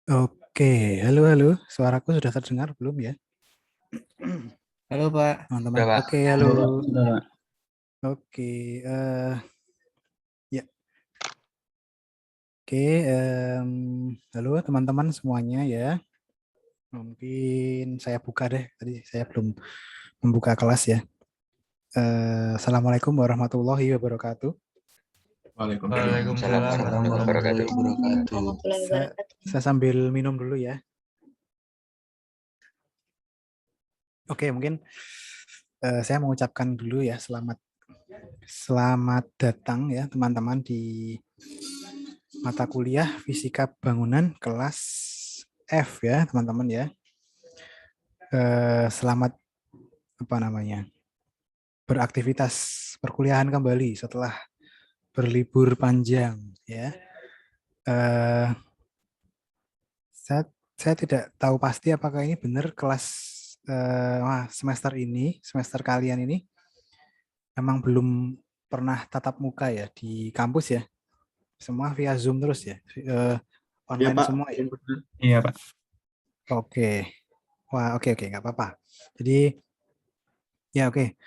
Oke, halo halo. Suaraku sudah terdengar belum ya, Halo Pak. teman-teman? Udah, Pak. Oke, halo. Sudah, Pak. Sudah, Pak. Oke, ya, oke. Halo teman-teman semuanya ya. Mungkin saya buka deh. Tadi saya belum membuka kelas ya. Assalamualaikum warahmatullahi wabarakatuh. Waalaikumsalam Waalaikumsalam warahmatullahi warahmatullahi wabarakatuh. wabarakatuh. Saya, saya sambil minum dulu ya. Oke, mungkin saya mengucapkan dulu ya selamat datang ya teman-teman di mata kuliah Fisika Bangunan kelas F ya teman-teman ya. Selamat beraktivitas perkuliahan kembali setelah berlibur panjang ya. Eh, saya tidak tahu pasti apakah ini benar kelas semester kalian ini memang belum pernah tatap muka ya di kampus ya. Semua via Zoom terus ya. Ya, Online Pak. semua ya. Iya, Pak. Oke. Wah, oke, nggak apa-apa. Jadi, ya oke.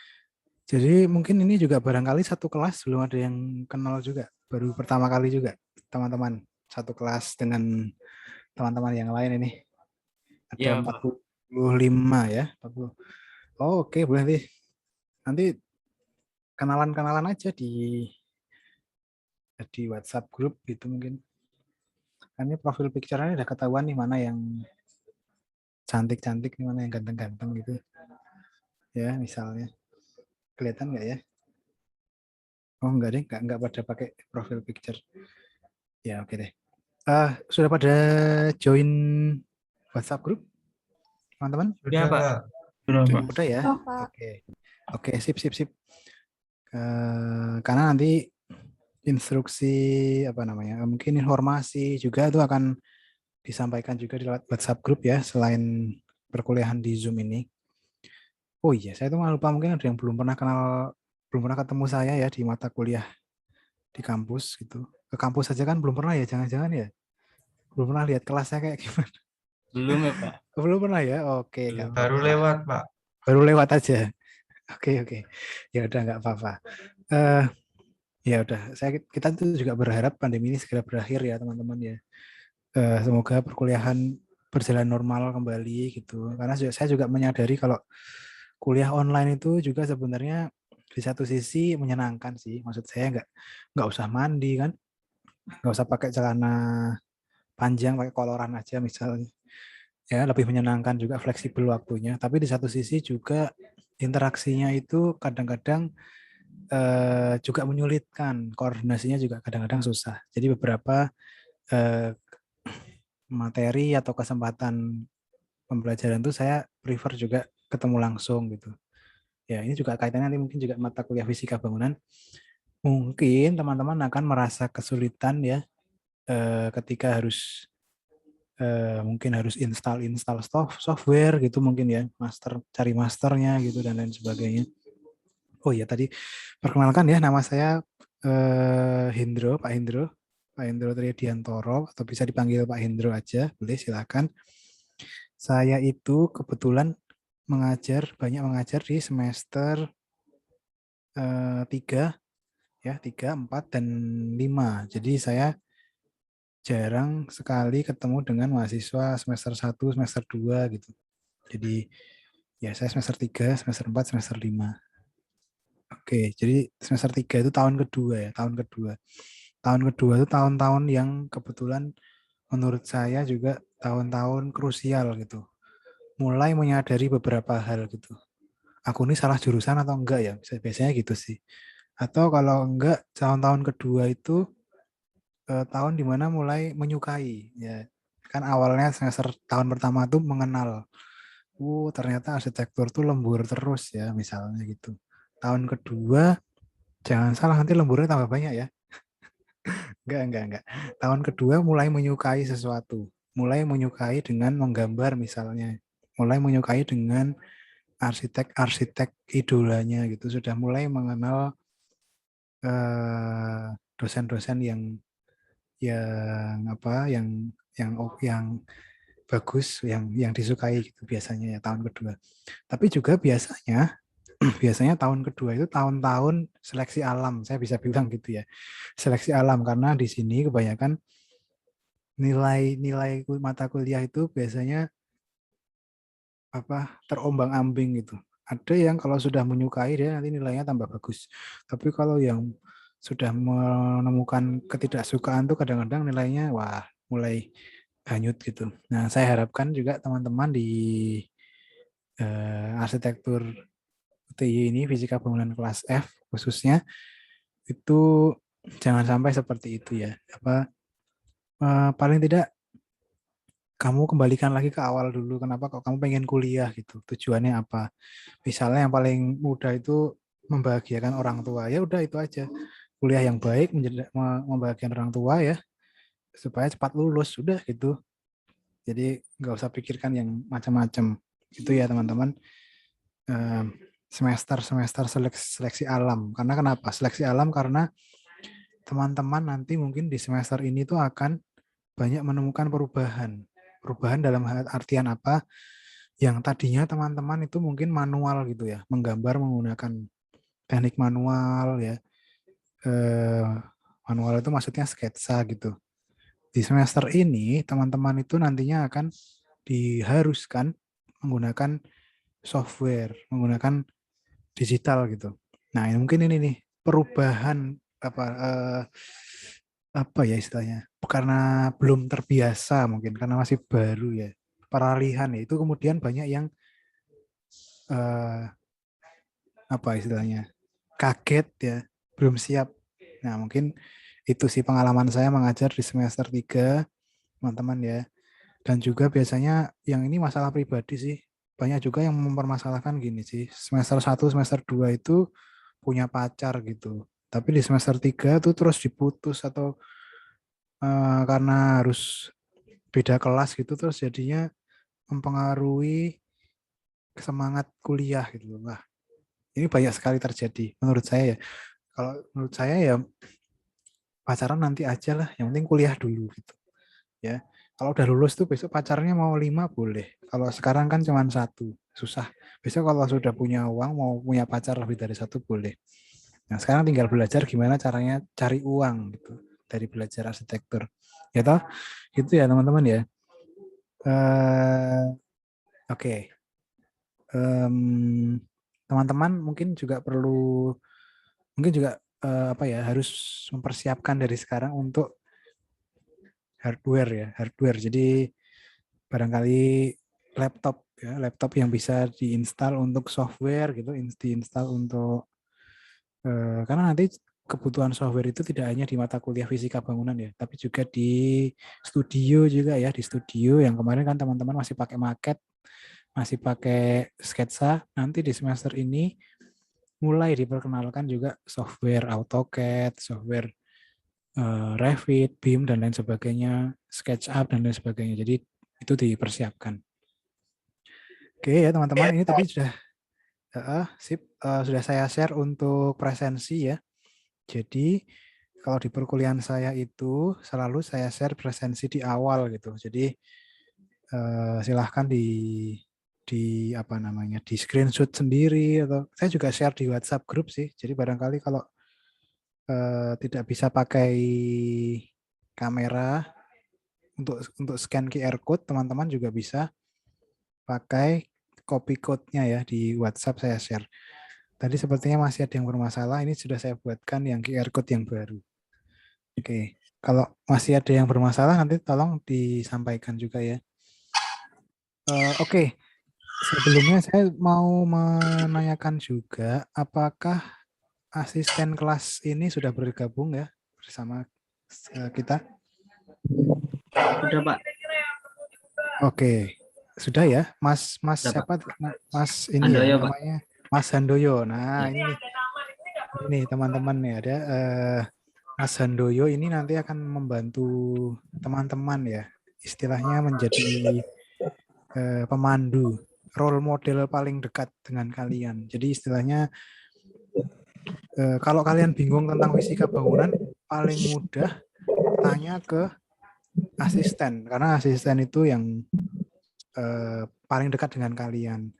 Jadi mungkin ini juga barangkali satu kelas belum ada yang kenal juga. Baru pertama kali juga, teman-teman. Satu kelas dengan teman-teman yang lain ini. Ada Iya, Pak. 45 ya. 40. Oh, oke, boleh nih. Nanti kenalan-kenalan aja di WhatsApp grup gitu mungkin. Kan ini profil picture-nya udah ketahuan nih mana yang cantik-cantik, mana yang ganteng-ganteng gitu. Ya, misalnya. Kelihatan nggak ya? Oh, enggak deh, enggak pada pakai profil picture. Ya, oke deh. Sudah pada join WhatsApp grup, teman-teman? Iya, Pak. Sudah, Pak. Udah ya? Oke. Oke, sip. Karena nanti instruksi mungkin informasi juga itu akan disampaikan juga di WhatsApp grup ya, selain perkuliahan di Zoom ini. Oh iya, saya tuh lupa, mungkin ada yang belum pernah ketemu saya ya di mata kuliah di kampus gitu. Ke kampus saja kan belum pernah ya, jangan-jangan ya. Belum pernah lihat kelasnya kayak gimana. Belum ya, Pak? Belum pernah ya? Oke, nggak Baru apa-apa. lewat, Pak. Baru lewat aja. Oke. Ya udah nggak apa-apa. Eh ya udah, kita tuh juga berharap pandemi ini segera berakhir ya teman-teman ya. Semoga perkuliahan berjalan normal kembali gitu. Karena saya juga menyadari kalau kuliah online itu juga sebenarnya di satu sisi menyenangkan sih. Maksud saya nggak usah mandi kan, nggak usah pakai celana panjang, pakai koloran aja misalnya. Ya, lebih menyenangkan juga, fleksibel waktunya. Tapi di satu sisi juga interaksinya itu kadang-kadang juga menyulitkan, koordinasinya juga kadang-kadang susah. Jadi beberapa materi atau kesempatan pembelajaran itu saya prefer juga ketemu langsung gitu. Ya, ini juga kaitannya nanti mungkin juga mata kuliah fisika bangunan. Mungkin teman-teman akan merasa kesulitan ya ketika mungkin harus install software gitu mungkin ya, cari masternya gitu dan lain sebagainya. Oh ya, tadi perkenalkan ya, nama saya Pak Hendro Triadiantoro, atau bisa dipanggil Pak Hendro aja, boleh silakan. Saya itu kebetulan banyak mengajar di semester 3 ya, 3, 4 dan 5. Jadi saya jarang sekali ketemu dengan mahasiswa semester 1, semester 2 gitu. Jadi ya saya semester 3, semester 4, semester 5. Oke, jadi semester 3 itu tahun kedua ya, tahun kedua. Tahun kedua itu tahun-tahun yang kebetulan menurut saya juga tahun-tahun krusial gitu. Mulai menyadari beberapa hal gitu. Aku ini salah jurusan atau enggak ya? Biasanya gitu sih. Atau kalau enggak, tahun-tahun kedua itu tahun dimana mulai menyukai ya. Kan awalnya semester tahun pertama tuh mengenal. Ternyata arsitektur tuh lembur terus ya, misalnya gitu. Tahun kedua, jangan salah nanti lemburnya tambah banyak ya. Enggak. Tahun kedua mulai menyukai sesuatu. Mulai menyukai dengan menggambar misalnya. Mulai menyukai dengan arsitek-arsitek idolanya gitu. Sudah mulai mengenal dosen-dosen yang bagus, yang disukai gitu biasanya ya tahun kedua. Tapi juga biasanya tahun kedua itu tahun-tahun seleksi alam, saya bisa bilang gitu ya. Seleksi alam karena di sini kebanyakan nilai mata kuliah itu biasanya terombang-ambing gitu. Ada yang kalau sudah menyukai dia nanti nilainya tambah bagus. Tapi kalau yang sudah menemukan ketidaksukaan tuh kadang-kadang nilainya mulai hanyut gitu. Nah, saya harapkan juga teman-teman di arsitektur UTY ini fisika bangunan kelas F khususnya itu jangan sampai seperti itu ya. Paling tidak kamu kembalikan lagi ke awal dulu. Kenapa kok kamu pengen kuliah gitu? Tujuannya apa? Misalnya yang paling mudah itu membahagiakan orang tua. Ya udah itu aja. Kuliah yang baik membahagiakan orang tua ya, supaya cepat lulus. Sudah gitu. Jadi nggak usah pikirkan yang macam-macam. Gitu ya teman-teman. Semester seleksi alam. Karena kenapa? Seleksi alam karena teman-teman nanti mungkin di semester ini tuh akan banyak menemukan perubahan. Perubahan dalam artian apa? Yang tadinya teman-teman itu mungkin manual gitu ya, menggambar menggunakan teknik manual ya. Manual itu maksudnya sketsa gitu. Di semester ini teman-teman itu nantinya akan diharuskan menggunakan software, menggunakan digital gitu. Nah, mungkin ini nih perubahan apa ya istilahnya? Karena belum terbiasa mungkin karena masih baru ya. Peralihan ya, itu kemudian banyak yang apa istilahnya? Kaget ya, belum siap. Nah, mungkin itu sih pengalaman saya mengajar di semester 3, teman-teman ya. Dan juga biasanya yang ini masalah pribadi sih. Banyak juga yang mempermasalahkan gini sih. Semester 1, semester 2 itu punya pacar gitu. Tapi di semester 3 tuh terus diputus atau karena harus beda kelas gitu terus jadinya mempengaruhi semangat kuliah gitu. Nah, ini banyak sekali terjadi menurut saya ya. Kalau menurut saya ya pacaran nanti aja lah, yang penting kuliah dulu gitu ya. Kalau udah lulus tuh besok pacarnya mau 5 boleh. Kalau sekarang kan cuma 1, susah. Besok kalau sudah punya uang mau punya pacar lebih dari 1 boleh. Nah sekarang tinggal belajar gimana caranya cari uang gitu dari belajar arsitektur. Ya toh, gitu ya teman-teman ya. Oke. Teman-teman mungkin juga harus mempersiapkan dari sekarang untuk hardware. Jadi barangkali laptop yang bisa diinstal untuk software gitu, diinstal untuk karena nanti kebutuhan software itu tidak hanya di mata kuliah fisika bangunan ya, tapi juga di studio juga ya, di studio yang kemarin kan teman-teman masih pakai Maket, masih pakai sketsa, nanti di semester ini mulai diperkenalkan juga software AutoCAD, software Revit, BIM dan lain sebagainya, SketchUp dan lain sebagainya. Jadi itu dipersiapkan. Oke ya teman-teman, ini tadi sudah saya share untuk presensi ya. Jadi kalau di perkuliahan saya itu selalu saya share presensi di awal gitu. Jadi silahkan di di screenshot sendiri atau saya juga share di WhatsApp grup sih. Jadi barangkali kalau tidak bisa pakai kamera untuk scan QR code, teman-teman juga bisa pakai copy code-nya ya di WhatsApp saya share. Tadi sepertinya masih ada yang bermasalah, ini sudah saya buatkan yang QR code yang baru. Oke, kalau masih ada yang bermasalah nanti tolong disampaikan juga ya. Oke, sebelumnya saya mau menanyakan juga apakah asisten kelas ini sudah bergabung ya bersama kita? Sudah, Pak. Oke, sudah ya, Mas Sudah, siapa? Mas ini ya Handoyo, Pak. namanya Mas Handoyo. Nah Ya. ini teman-teman nih ada Mas Handoyo ini nanti akan membantu teman-teman ya, istilahnya menjadi pemandu, role model paling dekat dengan kalian. Jadi istilahnya kalau kalian bingung tentang fisika bangunan, paling mudah tanya ke asisten, karena asisten itu yang paling dekat dengan kalian.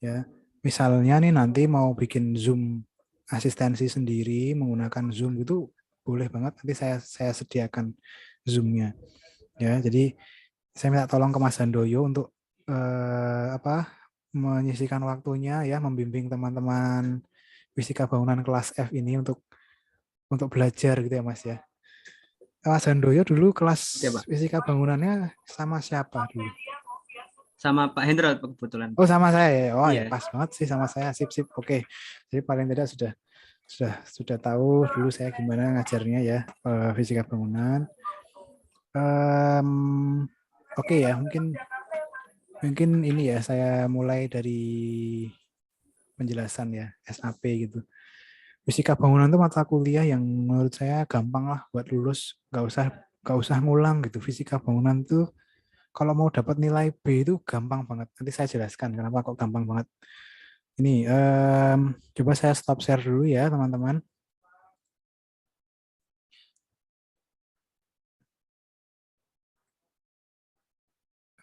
Ya, misalnya nih nanti mau bikin Zoom asistensi sendiri menggunakan Zoom itu boleh banget, nanti saya sediakan Zoom-nya. Ya, jadi saya minta tolong ke Mas Handoyo untuk menyisihkan waktunya ya, membimbing teman-teman fisika bangunan kelas F ini untuk belajar gitu ya Mas ya. Mas Handoyo dulu kelas Oke, Pak. fisika bangunannya sama siapa dulu? Sama Pak Hendra kebetulan. Oh sama saya ya. Oh ya Iya. pas banget sih sama saya. Sip sip. Oke. Jadi paling tidak sudah tahu dulu saya gimana ngajarnya ya fisika bangunan. Oke ya, mungkin ini ya saya mulai dari penjelasan ya SAP gitu. Fisika bangunan itu mata kuliah yang menurut saya gampang lah buat lulus, nggak usah ngulang gitu. Fisika bangunan tuh kalau mau dapat nilai B itu gampang banget. Nanti saya jelaskan kenapa kok gampang banget. Ini coba saya stop share dulu ya teman-teman.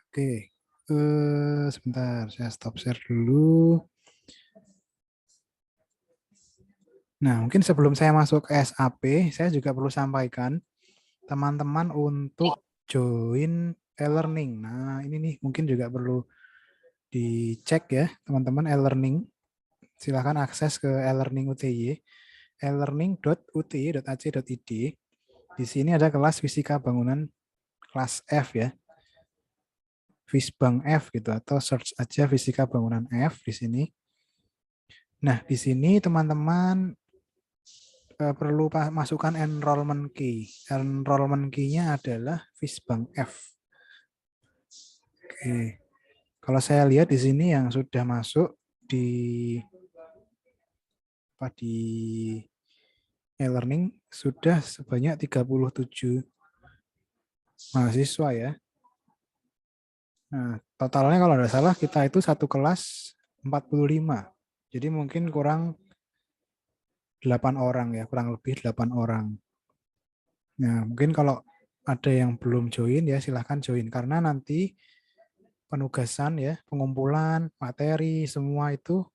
Oke, sebentar saya stop share dulu. Nah, mungkin sebelum saya masuk ke SAP, saya juga perlu sampaikan teman-teman untuk join e-learning. Nah, ini nih mungkin juga perlu dicek ya, teman-teman e-learning. Silakan akses ke e-learning UTY, e-learning.uty.ac.id. Di sini ada kelas fisika bangunan kelas F ya. Fisbang F gitu atau search aja fisika bangunan F di sini. Nah, di sini teman-teman perlu masukkan enrollment key. Enrollment key-nya adalah Fisbang F. Oke. Kalau saya lihat di sini yang sudah masuk di e-learning sudah sebanyak 37 mahasiswa ya. Nah, totalnya kalau tidak salah kita itu satu kelas 45. Jadi mungkin kurang 8 orang ya, kurang lebih 8 orang. Nah, mungkin kalau ada yang belum join ya silahkan join karena nanti penugasan ya, pengumpulan materi semua itu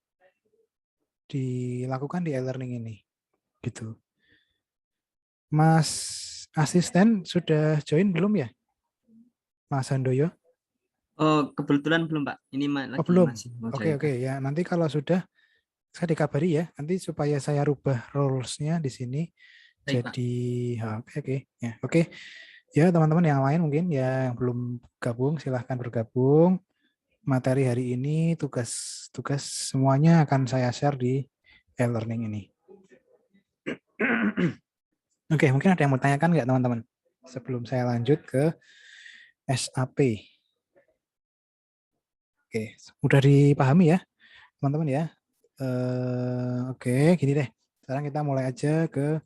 dilakukan di e-learning ini. Gitu. Mas asisten sudah join belum ya? Mas Handoyo? Oh, kebetulan belum, Pak. Ini lagi Belum. masih mau Oke, join. ya. Nanti kalau sudah saya dikabari ya. Nanti supaya saya rubah roles-nya di sini. Baik, Pak. Jadi oke. Ya, oke. Ya, teman-teman yang lain mungkin ya yang belum gabung silahkan bergabung. Materi hari ini tugas semuanya akan saya share di e-learning ini. Oke, mungkin ada yang mau tanyakan nggak teman-teman? Sebelum saya lanjut ke SAP. Oke, udah dipahami ya teman-teman ya. Oke, gini deh. Sekarang kita mulai aja ke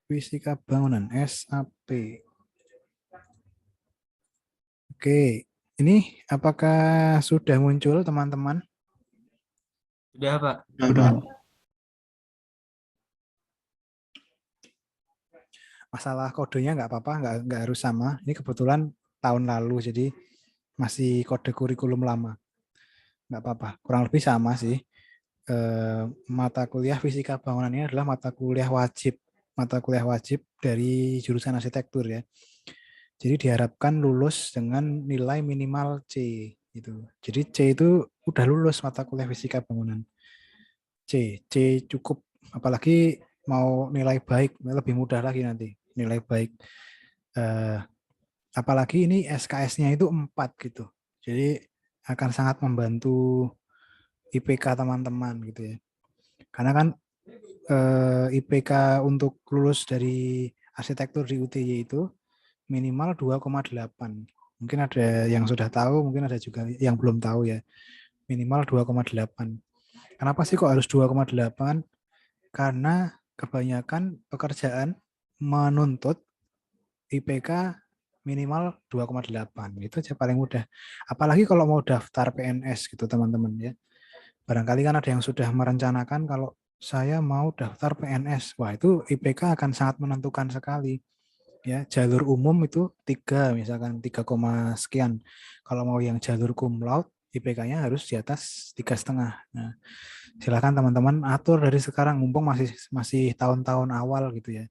fisika bangunan SAP. Oke, ini apakah sudah muncul teman-teman? Sudah, Pak. Sudah. Masalah kodenya nggak apa-apa, nggak harus sama. Ini kebetulan tahun lalu, jadi masih kode kurikulum lama. Nggak apa-apa, kurang lebih sama sih. Mata kuliah fisika bangunan ini adalah mata kuliah wajib dari jurusan arsitektur ya. Jadi diharapkan lulus dengan nilai minimal C gitu. Jadi C itu udah lulus mata kuliah fisika bangunan. C cukup, apalagi mau nilai baik lebih mudah lagi nanti nilai baik. Apalagi ini SKS-nya itu 4 gitu. Jadi akan sangat membantu IPK teman-teman gitu ya. Karena kan IPK untuk lulus dari arsitektur di UTY itu minimal 2,8. Mungkin ada yang sudah tahu, mungkin ada juga yang belum tahu ya. Minimal 2,8. Kenapa sih kok harus 2,8? Karena kebanyakan pekerjaan menuntut IPK minimal 2,8. Itu aja paling mudah. Apalagi kalau mau daftar PNS gitu teman-teman ya. Barangkali kan ada yang sudah merencanakan kalau saya mau daftar PNS. Wah, itu IPK akan sangat menentukan sekali. Ya, jalur umum itu 3, misalkan 3, sekian. Kalau mau yang jalur cum laude, IPK-nya harus di atas 3,5. Nah, silakan teman-teman atur dari sekarang, mumpung masih tahun-tahun awal gitu ya.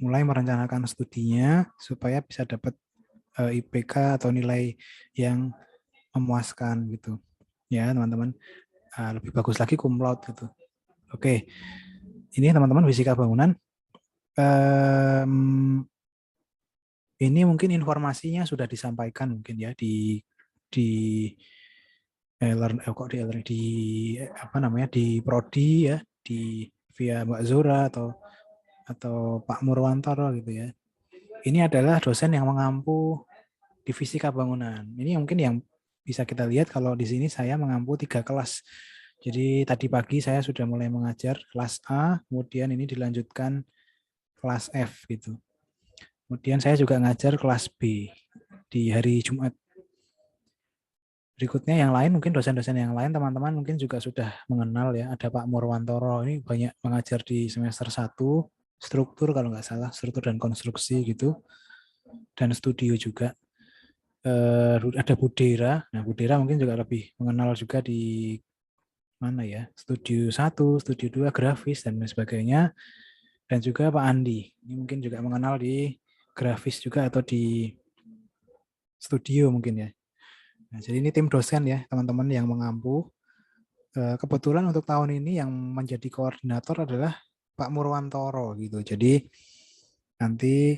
Mulai merencanakan studinya supaya bisa dapat IPK atau nilai yang memuaskan gitu. Ya, teman-teman. Lebih bagus lagi cum laude gitu. Oke. Ini teman-teman fisika bangunan. Ini mungkin informasinya sudah disampaikan mungkin ya di di apa namanya di prodi ya, di via Mbak Zura atau Pak Murwantoro gitu ya. Ini adalah dosen yang mengampu di fisika bangunan. Ini mungkin yang bisa kita lihat kalau di sini saya mengampu 3 kelas. Jadi tadi pagi saya sudah mulai mengajar kelas A, kemudian ini dilanjutkan kelas F gitu. Kemudian saya juga ngajar kelas B di hari Jumat. Berikutnya yang lain, mungkin dosen-dosen yang lain teman-teman mungkin juga sudah mengenal ya. Ada Pak Murwantoro, ini banyak mengajar di semester 1, struktur kalau nggak salah, struktur dan konstruksi gitu. Dan studio juga. Ada Budera. Nah, Budera mungkin juga lebih mengenal juga di mana ya, studio 1, studio 2, grafis, dan lain sebagainya. Dan juga Pak Andi, ini mungkin juga mengenal di grafis juga atau di studio mungkin ya. Nah, jadi ini tim dosen ya, teman-teman yang mengampu. Kebetulan untuk tahun ini yang menjadi koordinator adalah Pak Murwantoro gitu. Jadi nanti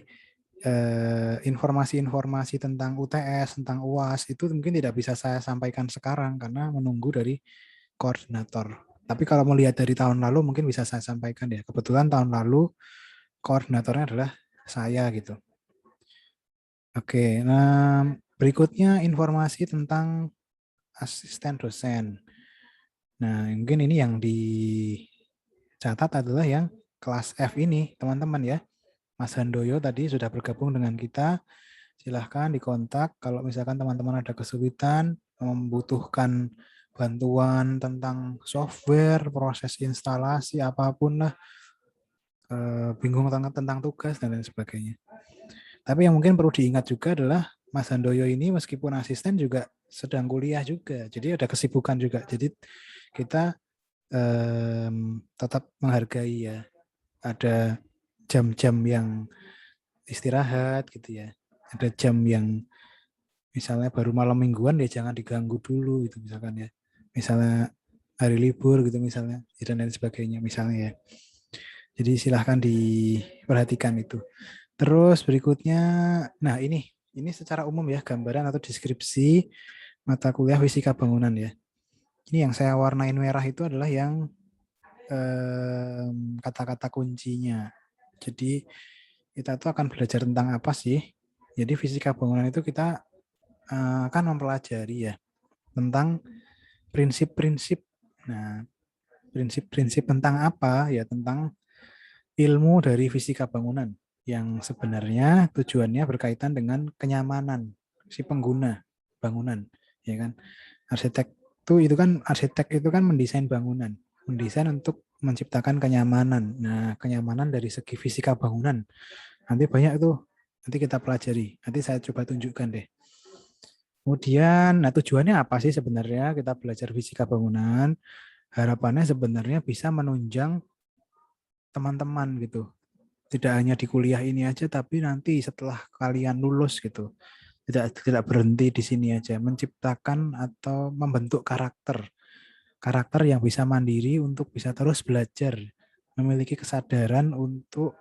informasi-informasi tentang UTS, tentang UAS itu mungkin tidak bisa saya sampaikan sekarang karena menunggu dari koordinator. Tapi kalau melihat dari tahun lalu mungkin bisa saya sampaikan ya. Kebetulan tahun lalu koordinatornya adalah saya gitu. Oke, nah berikutnya informasi tentang asisten dosen. Nah, mungkin ini yang dicatat adalah yang kelas F ini, teman-teman ya. Mas Handoyo tadi sudah bergabung dengan kita. Silahkan dikontak kalau misalkan teman-teman ada kesulitan, membutuhkan bantuan tentang software, proses instalasi, apapun lah, bingung tentang tugas dan lain sebagainya. Tapi yang mungkin perlu diingat juga adalah Mas Handoyo ini meskipun asisten juga sedang kuliah juga, jadi ada kesibukan juga. Jadi kita tetap menghargai ya, ada jam-jam yang istirahat gitu ya, ada jam yang misalnya baru malam mingguan ya jangan diganggu dulu gitu misalkan ya, misalnya hari libur gitu misalnya dan lain sebagainya misalnya ya. Jadi silahkan diperhatikan itu. Terus berikutnya, nah ini secara umum ya, gambaran atau deskripsi mata kuliah fisika bangunan ya. Ini yang saya warnain merah itu adalah yang kata-kata kuncinya. Jadi kita tuh akan belajar tentang apa sih? Jadi fisika bangunan itu kita akan mempelajari ya tentang prinsip-prinsip. Nah, prinsip-prinsip tentang apa? Ya tentang ilmu dari fisika bangunan yang sebenarnya tujuannya berkaitan dengan kenyamanan si pengguna bangunan, ya kan? Arsitek itu kan mendesain bangunan, mendesain untuk menciptakan kenyamanan. Nah, kenyamanan dari segi fisika bangunan nanti banyak tuh, nanti kita pelajari. Nanti saya coba tunjukkan deh. Kemudian, nah tujuannya apa sih sebenarnya kita belajar fisika bangunan? Harapannya sebenarnya bisa menunjang teman-teman gitu. Tidak hanya di kuliah ini aja, tapi nanti setelah kalian lulus gitu. Tidak berhenti di sini aja, menciptakan atau membentuk karakter yang bisa mandiri untuk bisa terus belajar, memiliki kesadaran untuk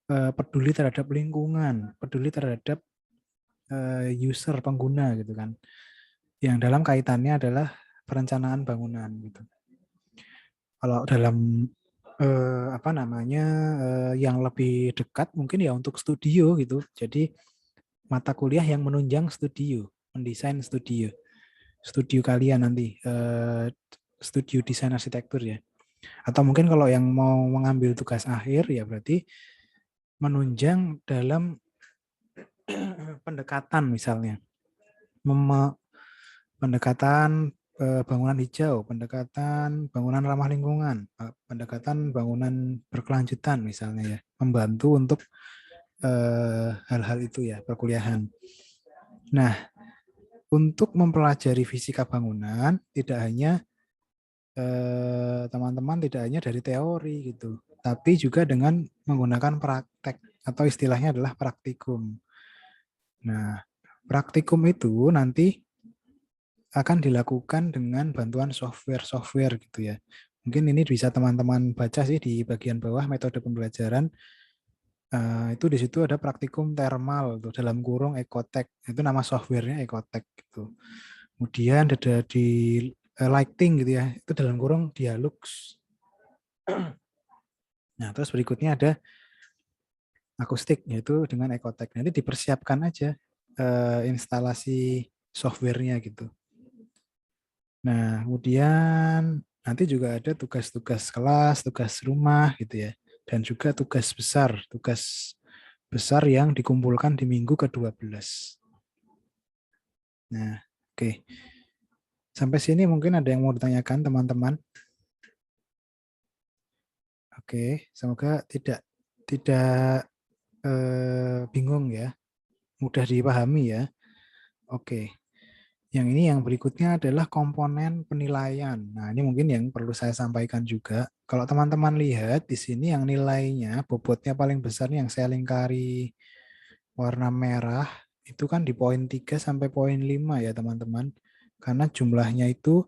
peduli terhadap lingkungan, peduli terhadap user pengguna gitu kan. Yang dalam kaitannya adalah perencanaan bangunan gitu. Kalau dalam apa namanya yang lebih dekat mungkin ya untuk studio gitu. Jadi mata kuliah yang menunjang studio, mendesain studio. Studio kalian nanti studio desain arsitektur ya. Atau mungkin kalau yang mau mengambil tugas akhir ya berarti menunjang dalam pendekatan misalnya. Pendekatan bangunan hijau, pendekatan bangunan ramah lingkungan, pendekatan bangunan berkelanjutan misalnya ya, membantu untuk hal-hal itu ya, perkuliahan. Nah, untuk mempelajari fisika bangunan tidak hanya teman-teman tidak hanya dari teori gitu, tapi juga dengan menggunakan praktek atau istilahnya adalah praktikum. Nah, praktikum itu nanti akan dilakukan dengan bantuan software gitu ya. Mungkin ini bisa teman-teman baca sih di bagian bawah metode pembelajaran. Itu di situ ada praktikum thermal tuh dalam kurung Ecotech. Itu nama softwarenya Ecotech gitu. Kemudian ada di lighting gitu ya. Itu dalam kurung Dialux. Nah, terus berikutnya ada akustik yaitu dengan Ecotech. Nanti dipersiapkan aja instalasi softwarenya gitu. Nah, kemudian nanti juga ada tugas-tugas kelas, tugas rumah gitu ya. Dan juga tugas besar yang dikumpulkan di minggu ke-12. Nah, oke. Sampai sini mungkin ada yang mau ditanyakan teman-teman. Oke, semoga tidak bingung ya. Mudah dipahami ya. Oke. Yang ini yang berikutnya adalah komponen penilaian. Nah, ini mungkin yang perlu saya sampaikan juga. Kalau teman-teman lihat di sini yang nilainya, bobotnya paling besar yang saya lingkari warna merah, itu kan di poin 3 sampai poin 5 ya teman-teman. Karena jumlahnya itu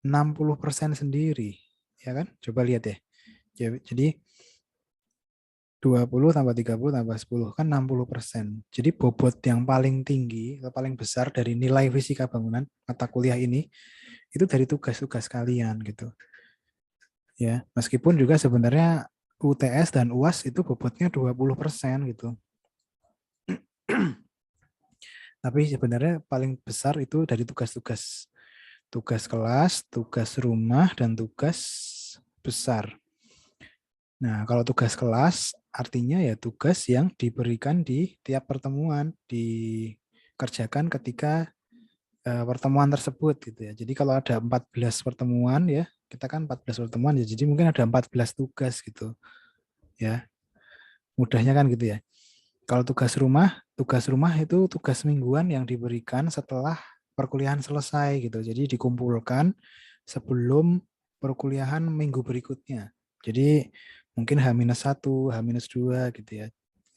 60% sendiri. Ya kan? Coba lihat ya. Jadi 20 tambah 30 tambah 10 kan 60%. Jadi bobot yang paling tinggi atau paling besar dari nilai fisika bangunan mata kuliah ini itu dari tugas-tugas kalian gitu. Ya, meskipun juga sebenarnya UTS dan UAS itu bobotnya 20% gitu. Tapi sebenarnya paling besar itu dari tugas-tugas kelas, tugas rumah dan tugas besar. Nah, kalau tugas kelas artinya ya tugas yang diberikan di tiap pertemuan, dikerjakan ketika pertemuan tersebut gitu ya. Jadi kalau ada 14 pertemuan ya, kita kan 14 pertemuan ya, jadi mungkin ada 14 tugas gitu. Ya. Mudahnya kan gitu ya. Kalau tugas rumah itu tugas mingguan yang diberikan setelah perkuliahan selesai gitu. Jadi dikumpulkan sebelum perkuliahan minggu berikutnya. Jadi mungkin H-1, H-2 gitu ya.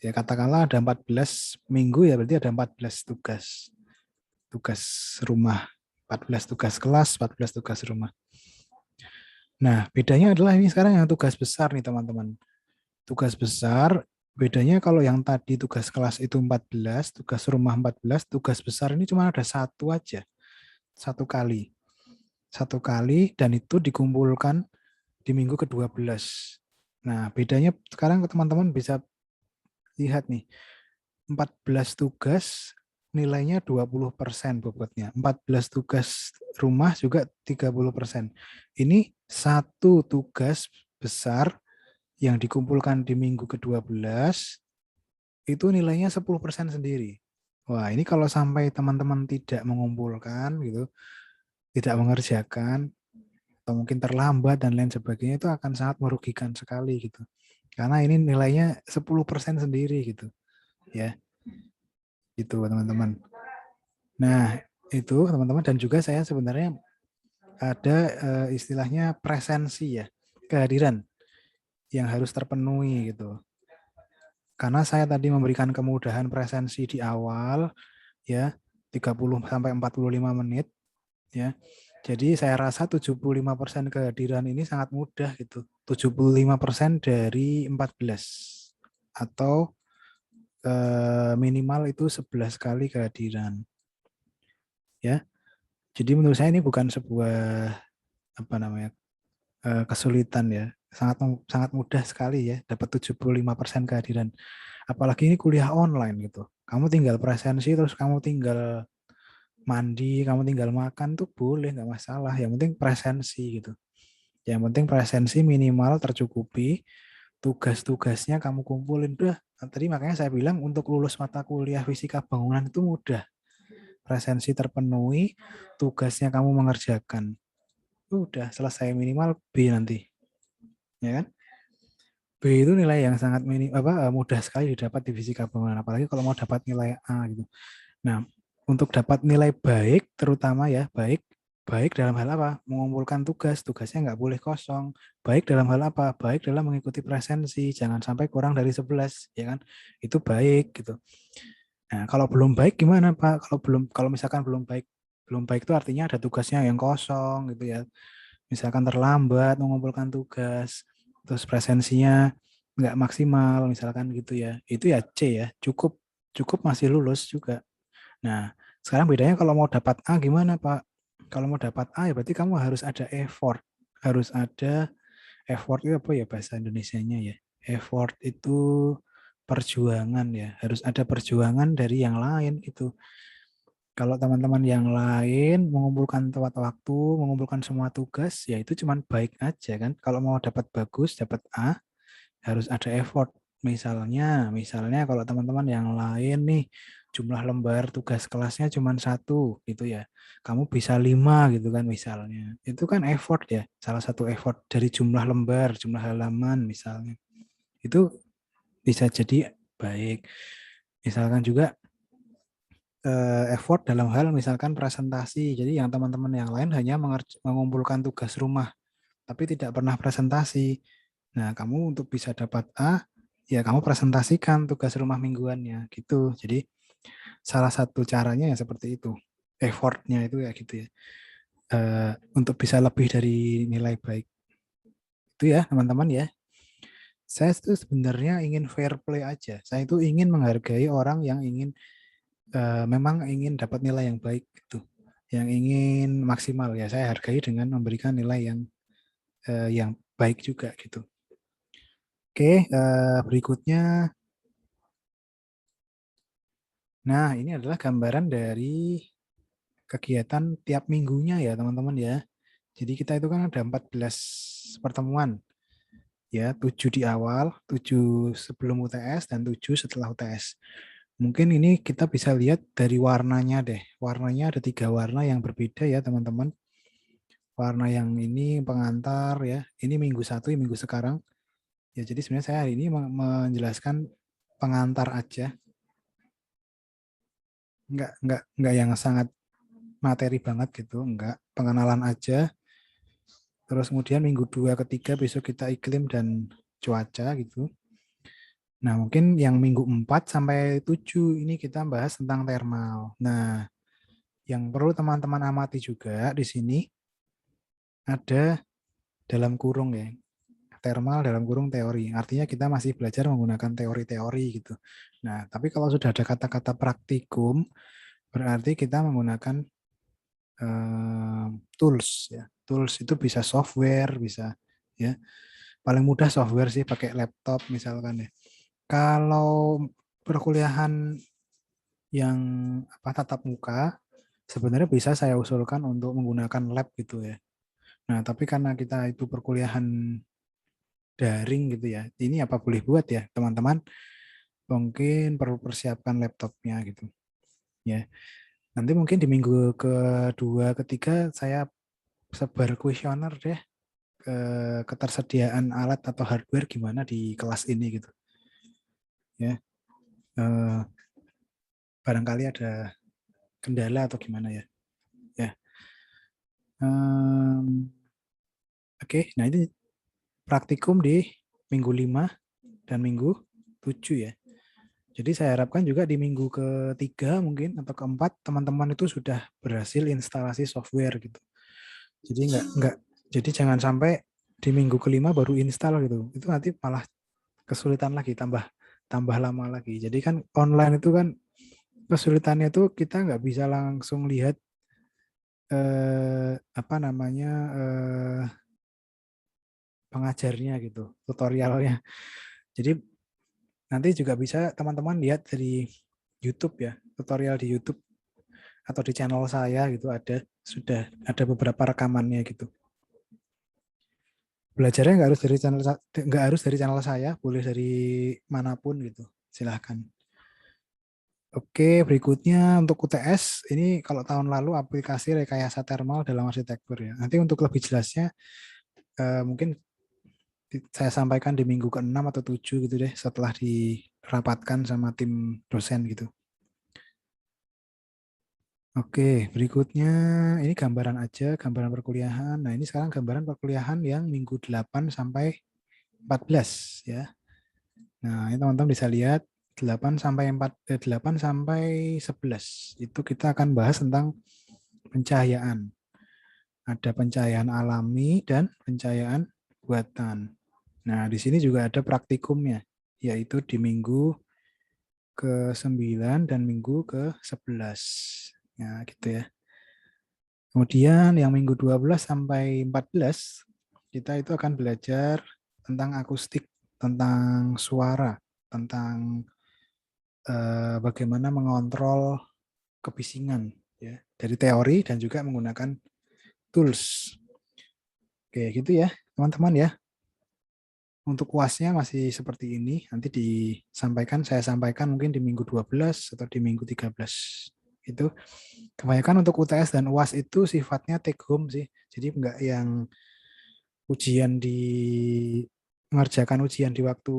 Ya katakanlah ada 14 minggu ya berarti ada 14 tugas. Tugas rumah, 14 tugas kelas, 14 tugas rumah. Nah, bedanya adalah ini sekarang yang tugas besar nih teman-teman. Tugas besar, bedanya kalau yang tadi tugas kelas itu 14, tugas rumah 14, tugas besar ini cuma ada satu aja. Satu kali. Satu kali dan itu dikumpulkan di minggu ke-12. Nah, bedanya sekarang teman-teman bisa lihat nih. 14 tugas nilainya 20% bobotnya. 14 tugas rumah juga 30%. Ini satu tugas besar yang dikumpulkan di minggu ke-12 itu nilainya 10% sendiri. Wah, ini kalau sampai teman-teman tidak mengumpulkan gitu, tidak mengerjakan atau mungkin terlambat dan lain sebagainya itu akan sangat merugikan sekali gitu. Karena ini nilainya 10% sendiri gitu. Ya. Itu teman-teman. Nah, itu teman-teman dan juga saya sebenarnya ada istilahnya presensi ya, kehadiran yang harus terpenuhi gitu. Karena saya tadi memberikan kemudahan presensi di awal ya 30 sampai 45 menit ya. Jadi saya rasa 75% kehadiran ini sangat mudah gitu. 75% dari 14 atau minimal itu 11 kali kehadiran. Ya. Jadi menurut saya ini bukan sebuah apa namanya kesulitan ya. Sangat mudah sekali ya dapat 75% kehadiran. Apalagi ini kuliah online gitu. Kamu tinggal presensi terus kamu tinggal mandi, kamu tinggal makan tuh boleh nggak masalah. Yang penting presensi gitu. Yang penting presensi minimal tercukupi. Tugas-tugasnya kamu kumpulin. Tadi makanya saya bilang untuk lulus mata kuliah fisika bangunan itu mudah. presensi terpenuhi, tugasnya kamu mengerjakan. Udah selesai, minimal B nanti. Ya kan? B itu nilai yang sangat mudah sekali didapat di fisika bangunan, apalagi kalau mau dapat nilai A gitu. Nah, untuk dapat nilai baik, terutama ya baik dalam hal apa? Mengumpulkan tugas, tugasnya nggak boleh kosong. Baik dalam hal apa? Baik dalam mengikuti presensi, jangan sampai kurang dari 11, ya kan? Itu baik gitu. Nah, kalau belum baik gimana Pak? Kalau misalkan belum baik itu artinya ada tugasnya yang kosong gitu ya. Misalkan terlambat mengumpulkan tugas, terus presensinya nggak maksimal misalkan gitu ya. Itu ya C ya, cukup cukup masih lulus juga. Nah, sekarang bedanya kalau mau dapat A gimana, Pak? Kalau mau dapat A ya berarti kamu harus ada effort. Harus ada effort itu apa ya bahasa Indonesianya ya? Effort itu perjuangan ya. Harus ada perjuangan dari yang lain itu. Kalau teman-teman yang lain mengumpulkan tepat waktu, mengumpulkan semua tugas, ya itu cuman baik aja kan. Kalau mau dapat bagus, dapat A, harus ada effort. Misalnya kalau teman-teman yang lain nih jumlah lembar tugas kelasnya cuma 1 gitu ya, kamu bisa 5 gitu kan misalnya. Itu kan effort ya, salah satu effort dari jumlah lembar, jumlah halaman misalnya. Itu bisa jadi baik. Misalkan juga effort dalam hal misalkan presentasi. Jadi yang teman-teman yang lain hanya mengumpulkan tugas rumah, tapi tidak pernah presentasi. Nah, kamu untuk bisa dapat A, ya kamu presentasikan tugas rumah mingguannya gitu. Jadi salah satu caranya ya seperti itu. Effortnya itu ya gitu ya. Untuk bisa lebih dari nilai baik. Itu ya teman-teman ya. Saya itu sebenarnya ingin fair play aja. Saya itu ingin menghargai orang yang memang ingin dapat nilai yang baik gitu. Yang ingin maksimal ya saya hargai dengan memberikan nilai yang baik juga gitu. Oke, berikutnya. Nah, ini adalah gambaran dari kegiatan tiap minggunya ya teman-teman ya. Jadi kita itu kan ada 14 pertemuan. Ya, 7 di awal, 7 sebelum UTS, dan 7 setelah UTS. Mungkin ini kita bisa lihat dari warnanya deh. Warnanya ada 3 warna yang berbeda ya teman-teman. Warna yang ini pengantar ya. Ini minggu 1, minggu sekarang. Ya, jadi sebenarnya saya hari ini menjelaskan pengantar aja. Enggak yang sangat materi banget gitu, enggak. Pengenalan aja. Terus kemudian minggu 2, ketiga besok kita iklim dan cuaca gitu. Nah, mungkin yang minggu 4 sampai 7 ini kita bahas tentang thermal. Nah, yang perlu teman-teman amati juga di sini ada dalam kurung ya. Thermal dalam kurung teori. Artinya kita masih belajar menggunakan teori-teori gitu. Nah, tapi kalau sudah ada kata-kata praktikum, berarti kita menggunakan tools ya. Tools itu bisa software, bisa ya. Paling mudah software sih pakai laptop misalkan ya. Kalau perkuliahan yang tatap muka sebenarnya bisa saya usulkan untuk menggunakan lab gitu ya. Nah, tapi karena kita itu perkuliahan daring gitu ya. Ini apa boleh buat ya, teman-teman? Mungkin perlu persiapkan laptopnya gitu. Ya. Nanti mungkin di minggu kedua, ketiga saya sebar kuesioner deh ke ketersediaan alat atau hardware gimana di kelas ini gitu. Ya. Barangkali ada kendala atau gimana ya. Ya. Oke, nah ini praktikum di minggu 5 dan minggu 7 ya. Jadi saya harapkan juga di minggu ketiga mungkin atau keempat teman-teman itu sudah berhasil instalasi software gitu. Jadi jadi jangan sampai di minggu kelima baru install gitu. Itu nanti malah kesulitan lagi, tambah lama lagi. Jadi kan online itu kan kesulitannya itu kita nggak bisa langsung lihat pengajarnya gitu, tutorialnya. Jadi nanti juga bisa teman-teman lihat dari YouTube ya, tutorial di YouTube atau di channel saya gitu sudah ada beberapa rekamannya gitu. Belajarnya nggak harus dari channel saya, boleh dari manapun gitu. Silahkan. Oke, berikutnya untuk UTS, ini kalau tahun lalu aplikasi rekayasa thermal dalam arsitektur ya. Nanti untuk lebih jelasnya, mungkin saya sampaikan di minggu ke-6 atau 7 gitu deh, setelah dirapatkan sama tim dosen gitu. Oke, berikutnya ini gambaran aja, gambaran perkuliahan. Nah, ini sekarang gambaran perkuliahan yang minggu 8 sampai 14 ya. Nah, ini teman-teman bisa lihat 8 sampai 11. Itu kita akan bahas tentang pencahayaan. Ada pencahayaan alami dan pencahayaan buatan. Nah, di sini juga ada praktikumnya, yaitu di minggu ke-9 dan minggu ke-11. Nah, gitu ya. Kemudian yang minggu 12 sampai 14, kita itu akan belajar tentang akustik, tentang suara, tentang bagaimana mengontrol kebisingan ya, dari teori dan juga menggunakan tools. Oke, gitu ya, teman-teman ya. Untuk UAS-nya masih seperti ini, nanti saya sampaikan mungkin di minggu 12 atau di minggu 13. Itu kebanyakan untuk UTS dan UAS itu sifatnya take home sih. Jadi enggak yang ujian mengerjakan ujian di waktu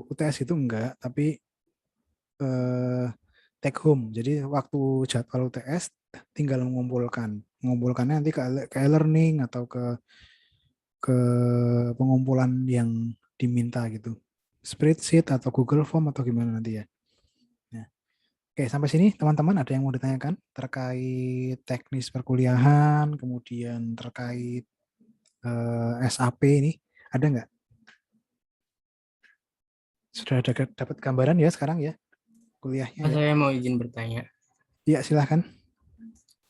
UTS itu enggak, tapi take home. Jadi waktu jadwal UTS tinggal mengumpulkan. Mengumpulkannya nanti ke e-learning atau ke pengumpulan yang diminta gitu. Spreadsheet atau Google Form atau gimana nanti ya. Nah, oke, sampai sini teman-teman ada yang mau ditanyakan terkait teknis perkuliahan, kemudian terkait SAP ini, ada nggak? Sudah ada dapat gambaran ya sekarang ya kuliahnya ya? Saya mau izin bertanya. Iya, silahkan.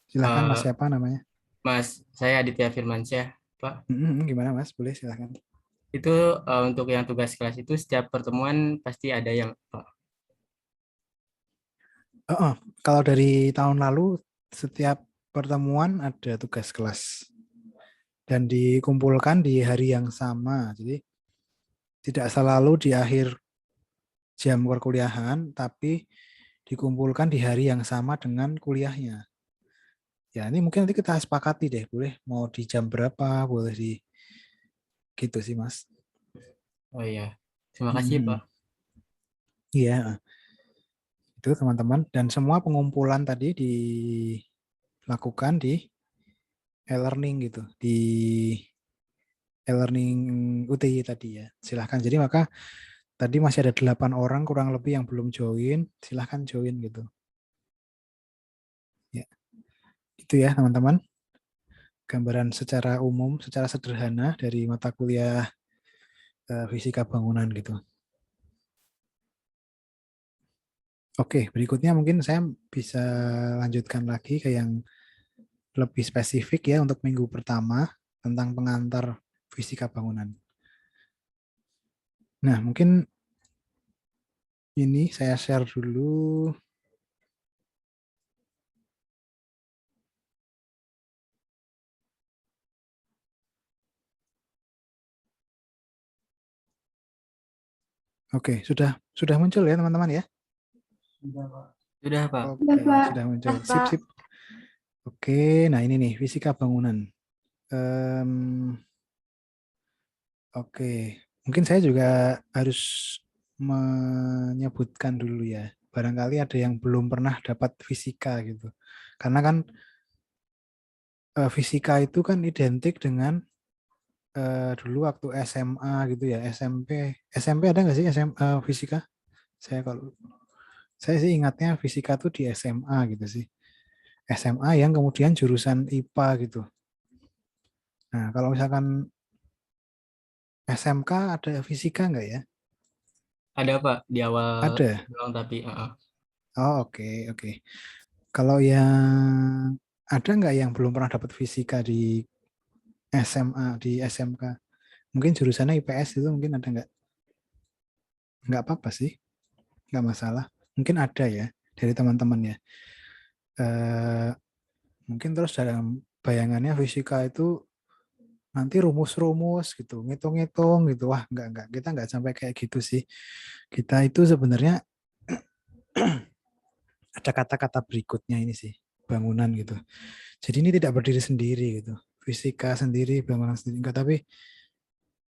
Silahkan Mas, Eh, siapa namanya? Mas, saya Aditya Firmansyah, Pak. Gimana Mas? Boleh silahkan. Itu untuk yang tugas kelas itu setiap pertemuan pasti ada yang Pak. Kalau dari tahun lalu setiap pertemuan ada tugas kelas dan dikumpulkan di hari yang sama. Jadi tidak selalu di akhir jam perkuliahan, tapi dikumpulkan di hari yang sama dengan kuliahnya. Ya, ini mungkin nanti kita sepakati deh, boleh mau di jam berapa, boleh di gitu sih, Mas. Oh iya, terima kasih Hmm, Pak. Iya, itu teman-teman. Dan semua pengumpulan tadi dilakukan di e-learning gitu, di e-learning UTY tadi ya. Silahkan. Jadi maka tadi masih ada 8 orang kurang lebih yang belum join, silahkan join gitu. Ya, itu ya teman-teman. Gambaran secara umum, secara sederhana dari mata kuliah fisika bangunan gitu. Oke, berikutnya mungkin saya bisa lanjutkan lagi ke yang lebih spesifik ya untuk minggu pertama tentang pengantar fisika bangunan. Nah, mungkin ini saya share dulu. Oke, sudah muncul ya teman-teman ya? Sudah Pak. Oke, sudah muncul. Sip, sip. Oke, nah ini nih fisika bangunan. Oke, mungkin saya juga harus menyebutkan dulu ya. Barangkali ada yang belum pernah dapat fisika gitu. Karena kan fisika itu kan identik dengan dulu waktu SMA gitu ya, SMP ada nggak sih fisika? Saya sih ingatnya fisika tuh di SMA gitu sih. SMA yang kemudian jurusan IPA gitu. Nah, kalau misalkan SMK ada fisika nggak ya? Ada Pak di awal Ada. doang tapi Oh, oke, oke. Kalau yang ada nggak yang belum pernah dapat fisika di SMA, di SMK? Mungkin jurusannya IPS itu mungkin ada nggak? Nggak apa-apa sih, nggak masalah. Mungkin ada ya dari teman-teman ya. Eh, mungkin terus dalam bayangannya fisika itu nanti rumus-rumus gitu, ngitung-ngitung gitu. Wah, nggak. Kita nggak sampai kayak gitu sih. Kita itu sebenarnya ada kata-kata berikutnya ini sih, bangunan gitu. Jadi ini tidak berdiri sendiri gitu. Fisika sendiri, bangunan sendiri enggak, tapi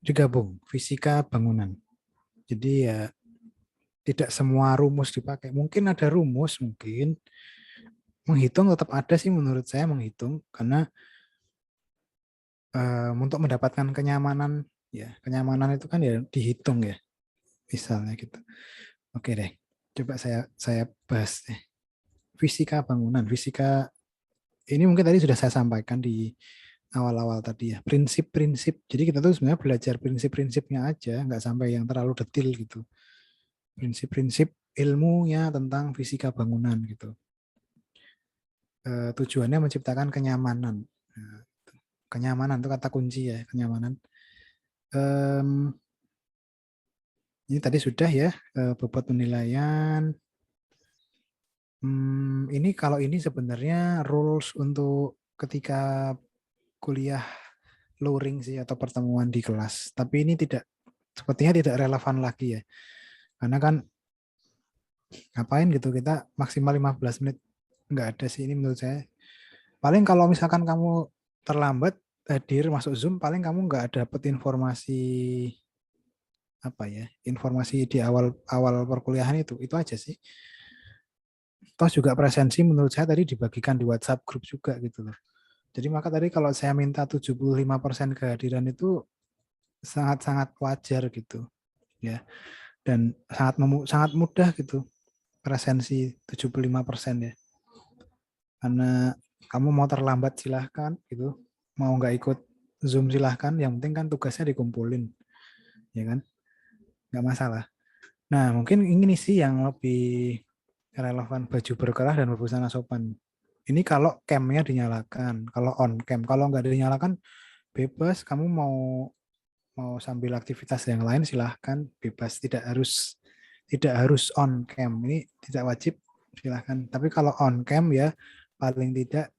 digabung fisika bangunan. Jadi ya tidak semua rumus dipakai. Mungkin ada rumus, mungkin menghitung tetap ada sih menurut saya menghitung, karena untuk mendapatkan kenyamanan, ya kenyamanan itu kan ya dihitung ya, misalnya gitu. Oke deh, coba saya bahas deh. Fisika bangunan, fisika ini mungkin tadi sudah saya sampaikan di awal-awal tadi ya, prinsip-prinsip. Jadi kita tuh sebenarnya belajar prinsip-prinsipnya aja, nggak sampai yang terlalu detail gitu. Prinsip-prinsip ilmunya tentang fisika bangunan gitu. Tujuannya menciptakan kenyamanan. Nah, kenyamanan itu kata kunci ya, kenyamanan. Ini tadi sudah ya, bobot penilaian. Ini kalau ini sebenarnya rules untuk ketika kuliah luring sih atau pertemuan di kelas. Tapi ini sepertinya tidak relevan lagi ya. Karena kan ngapain gitu kita maksimal 15 menit. Nggak ada sih ini menurut saya. Paling kalau misalkan kamu terlambat hadir masuk Zoom, paling kamu nggak dapat informasi apa ya, informasi di awal perkuliahan itu aja sih. Toh juga presensi menurut saya tadi dibagikan di WhatsApp grup juga gitu loh. Jadi maka tadi kalau saya minta 75% kehadiran itu sangat-sangat wajar gitu ya. Dan sangat mudah gitu presensi 75% ya. Karena kamu mau terlambat silahkan gitu, mau nggak ikut Zoom silahkan, yang penting kan tugasnya dikumpulin, ya kan, nggak masalah. Nah mungkin ini sih yang lebih relevan, baju berkerah dan berbusana sopan. Ini kalau cam-nya dinyalakan, kalau on cam, kalau nggak dinyalakan bebas, kamu mau sambil aktivitas yang lain silahkan, bebas, tidak harus on cam, ini tidak wajib, silahkan. Tapi kalau on cam ya paling tidak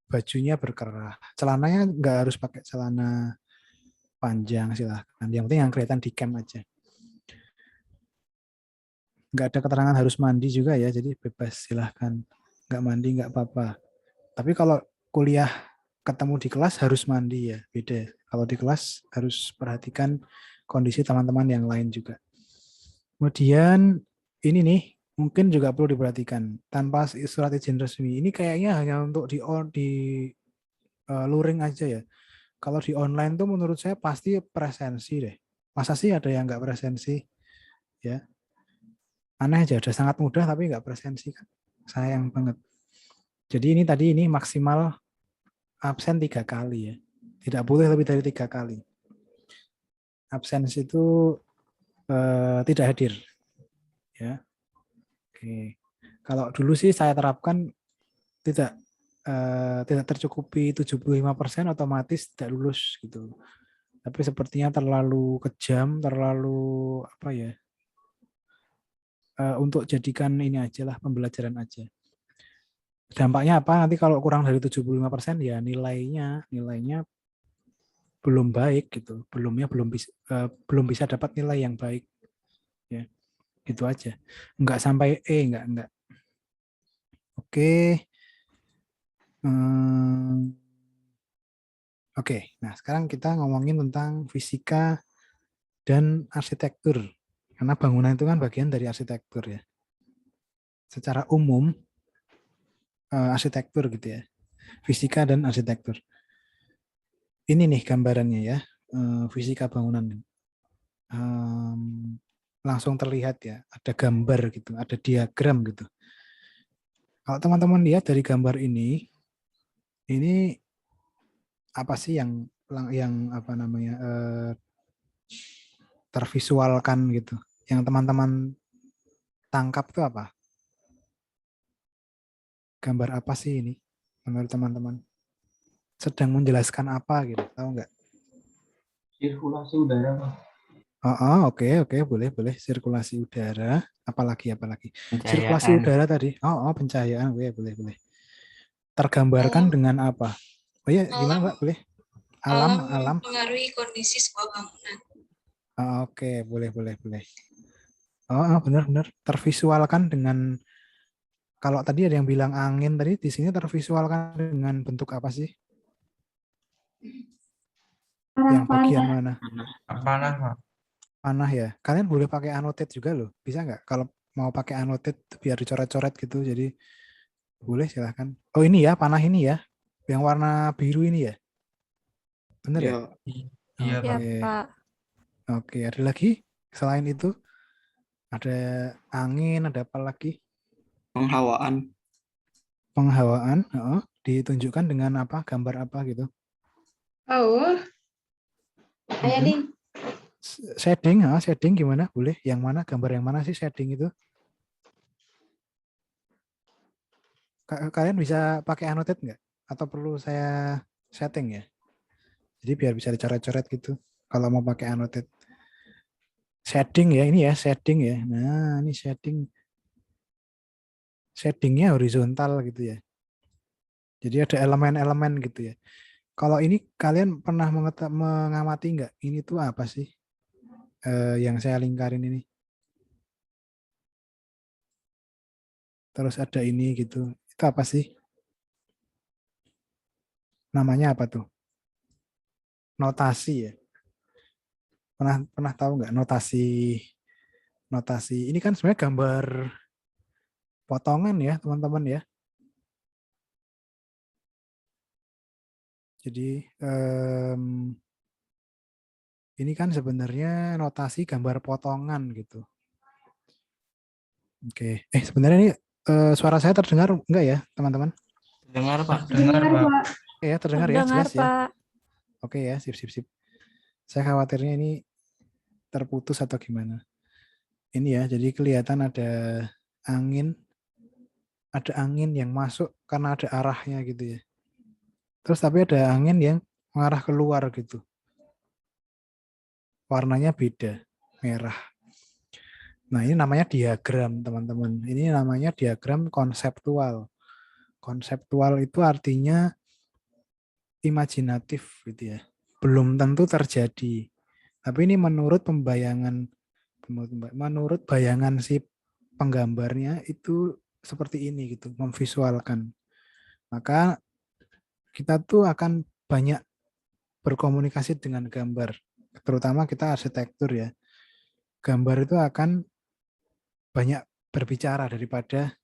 bajunya berkerah. Celananya nggak harus pakai celana panjang, silahkan. Yang penting yang kelihatan di cam aja. Nggak ada keterangan harus mandi juga ya, jadi bebas, silahkan. Nggak mandi nggak apa-apa. Tapi kalau kuliah ketemu di kelas harus mandi ya, beda. Kalau di kelas harus perhatikan kondisi teman-teman yang lain juga. Kemudian ini nih, mungkin juga perlu diperhatikan, tanpa surat izin resmi. Ini kayaknya hanya untuk di luring aja ya. Kalau di online tuh menurut saya pasti presensi deh. Masa sih ada yang nggak presensi? Ya, aneh aja. Udah sangat mudah tapi nggak presensi kan. Sayang banget. Jadi ini maksimal absen 3 kali ya. Tidak boleh lebih dari 3 kali. Absen itu tidak hadir. Ya. Oke. Kalau dulu sih saya terapkan tidak tercukupi 75% otomatis tidak lulus gitu. Tapi sepertinya terlalu kejam, terlalu apa ya? Untuk jadikan ini aja lah, pembelajaran aja. Dampaknya apa? Nanti kalau kurang dari 75% ya nilainya belum baik gitu. Belum bisa dapat nilai yang baik. Ya. Gitu aja. Enggak sampai E, enggak. Oke. Oke, nah sekarang kita ngomongin tentang fisika dan arsitektur. Karena bangunan itu kan bagian dari arsitektur ya. Secara umum, arsitektur gitu ya. Fisika dan arsitektur. Ini nih gambarannya ya, fisika bangunan. Langsung terlihat ya, ada gambar gitu, ada diagram gitu. Kalau teman-teman lihat dari gambar ini apa sih yang apa namanya tervisualkan gitu, yang teman-teman tangkap itu apa? Gambar apa sih ini menurut teman-teman? Sedang menjelaskan apa gitu, tahu nggak? Sirkulasi udara. Oke, boleh sirkulasi udara. Apalagi? Sirkulasi Pencahayaan. udara tadi. Pencahayaan, boleh. Tergambarkan dengan apa? Oh ya, gimana Mbak? Boleh? Alam. Mempengaruhi kondisi sebuah bangunan. Oke, boleh. Benar. Tervisualkan dengan Kalau tadi ada yang bilang angin tadi, di sini tervisualkan dengan bentuk apa sih? Yang bagian mana? Panah, Pak. Panah ya. Kalian boleh pakai annotate juga loh. Bisa nggak? Kalau mau pakai annotate biar dicoret-coret gitu. Jadi boleh silahkan. Oh ini ya, panah ini ya. Yang warna biru ini ya. Bener ya? Ya, Iya, Oke. Pak. Ya, Pak. Oke, ada lagi? Selain itu, ada angin, ada apa lagi? penghawaan. Penghawaan. Heeh. Ditunjukkan dengan apa? Gambar apa gitu? Oh, Ayah Mhm. Ding. Shading, shading gimana? Boleh? Yang mana? Gambar yang mana sih shading itu? Kalian bisa pakai annotate nggak? Atau perlu saya setting ya? Jadi biar bisa dicoret-coret gitu. Kalau mau pakai annotate. Shading ya, ini ya shading ya. Nah, ini shading. Shadingnya horizontal gitu ya. Jadi ada elemen-elemen gitu ya. Kalau ini kalian pernah mengamati nggak? Ini tuh apa sih? Yang saya lingkarin ini. Terus ada ini gitu. Itu apa sih? Namanya apa tuh? Notasi ya. Pernah tahu nggak notasi? Ini kan sebenarnya gambar potongan ya, teman-teman ya. Jadi ini kan sebenarnya notasi gambar potongan gitu. Oke. Sebenarnya ini suara saya terdengar enggak ya, teman-teman? Dengar, Pak. Dengar, Pak. Oke ya, terdengar ya, Dengar, jelas ya. Pak. Oke ya, sip. Saya khawatirnya ini terputus atau gimana. Ini ya, jadi kelihatan ada angin yang masuk karena ada arahnya gitu ya. Terus tapi ada angin yang mengarah keluar gitu. Warnanya beda, merah. Nah, ini namanya diagram, teman-teman. Ini namanya diagram konseptual. Konseptual itu artinya imajinatif gitu ya. Belum tentu terjadi. Tapi ini menurut bayangan si penggambarnya itu seperti ini gitu, memvisualkan. Maka kita tuh akan banyak berkomunikasi dengan gambar. Terutama kita arsitektur ya. Gambar itu akan banyak berbicara daripada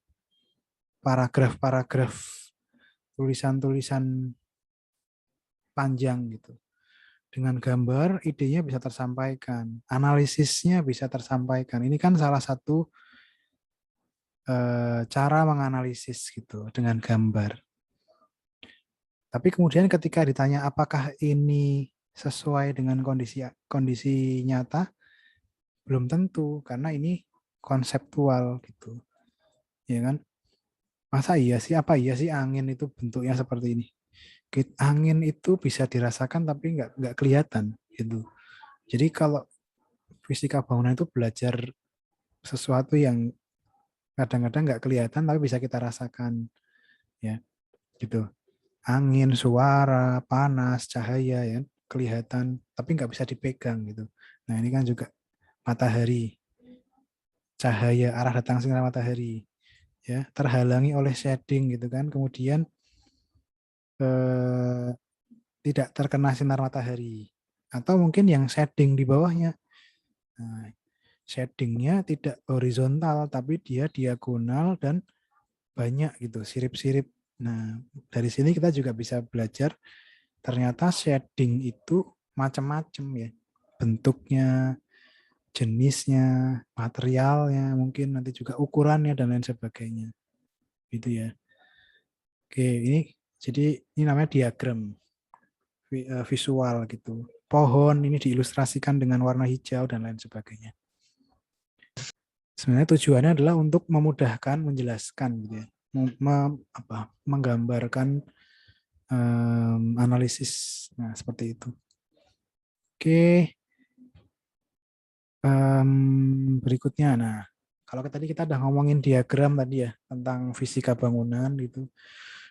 paragraf-paragraf tulisan-tulisan panjang gitu. Dengan gambar, idenya bisa tersampaikan, analisisnya bisa tersampaikan. Ini kan salah satu cara menganalisis gitu dengan gambar. Tapi kemudian ketika ditanya apakah ini sesuai dengan kondisi nyata, belum tentu karena ini konseptual gitu. Ya kan? Masa iya sih, apa iya sih angin itu bentuknya seperti ini? Angin itu bisa dirasakan tapi nggak kelihatan gitu. Jadi kalau fisika bangunan itu belajar sesuatu yang kadang-kadang nggak kelihatan tapi bisa kita rasakan ya gitu. Angin, suara, panas, cahaya ya kelihatan tapi nggak bisa dipegang gitu. Nah ini kan juga matahari, cahaya arah datang sinar matahari ya terhalangi oleh shading gitu kan. Kemudian tidak terkena sinar matahari atau mungkin yang shading di bawahnya. Nah, shadingnya tidak horizontal tapi dia diagonal dan banyak gitu, sirip-sirip. Nah, dari sini kita juga bisa belajar ternyata shading itu macam-macam ya. Bentuknya, jenisnya, materialnya, mungkin nanti juga ukurannya dan lain sebagainya. Gitu ya. Oke, ini jadi ini namanya diagram visual gitu. Pohon ini diilustrasikan dengan warna hijau dan lain sebagainya. Sebenarnya tujuannya adalah untuk memudahkan, menjelaskan gitu ya. Menggambarkan analisis. Nah, seperti itu. Oke. Berikutnya, nah, kalau tadi kita udah ngomongin diagram tadi ya, tentang fisika bangunan gitu.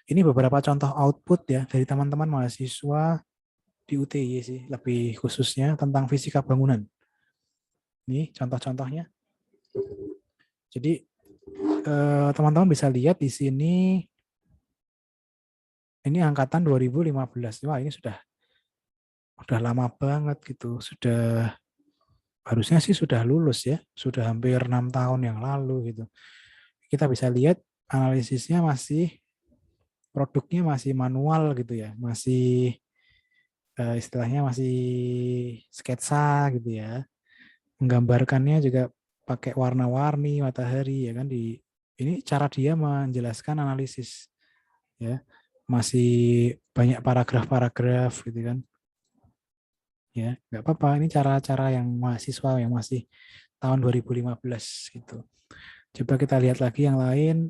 Ini beberapa contoh output ya, dari teman-teman mahasiswa di UTY sih, lebih khususnya tentang fisika bangunan. Ini contoh-contohnya. Jadi teman-teman bisa lihat di sini, ini angkatan 2015. Wah, ini sudah lama banget gitu. Harusnya sih sudah lulus ya, sudah hampir 6 tahun yang lalu gitu. Kita bisa lihat analisisnya produknya masih manual gitu ya, masih istilahnya masih sketsa gitu ya. Menggambarkannya juga pakai warna-warni, matahari ya kan, ini cara dia menjelaskan analisis ya. Masih banyak paragraf-paragraf gitu kan. Ya, nggak apa-apa, ini cara-cara yang mahasiswa yang masih tahun 2015 gitu. Coba kita lihat lagi yang lain.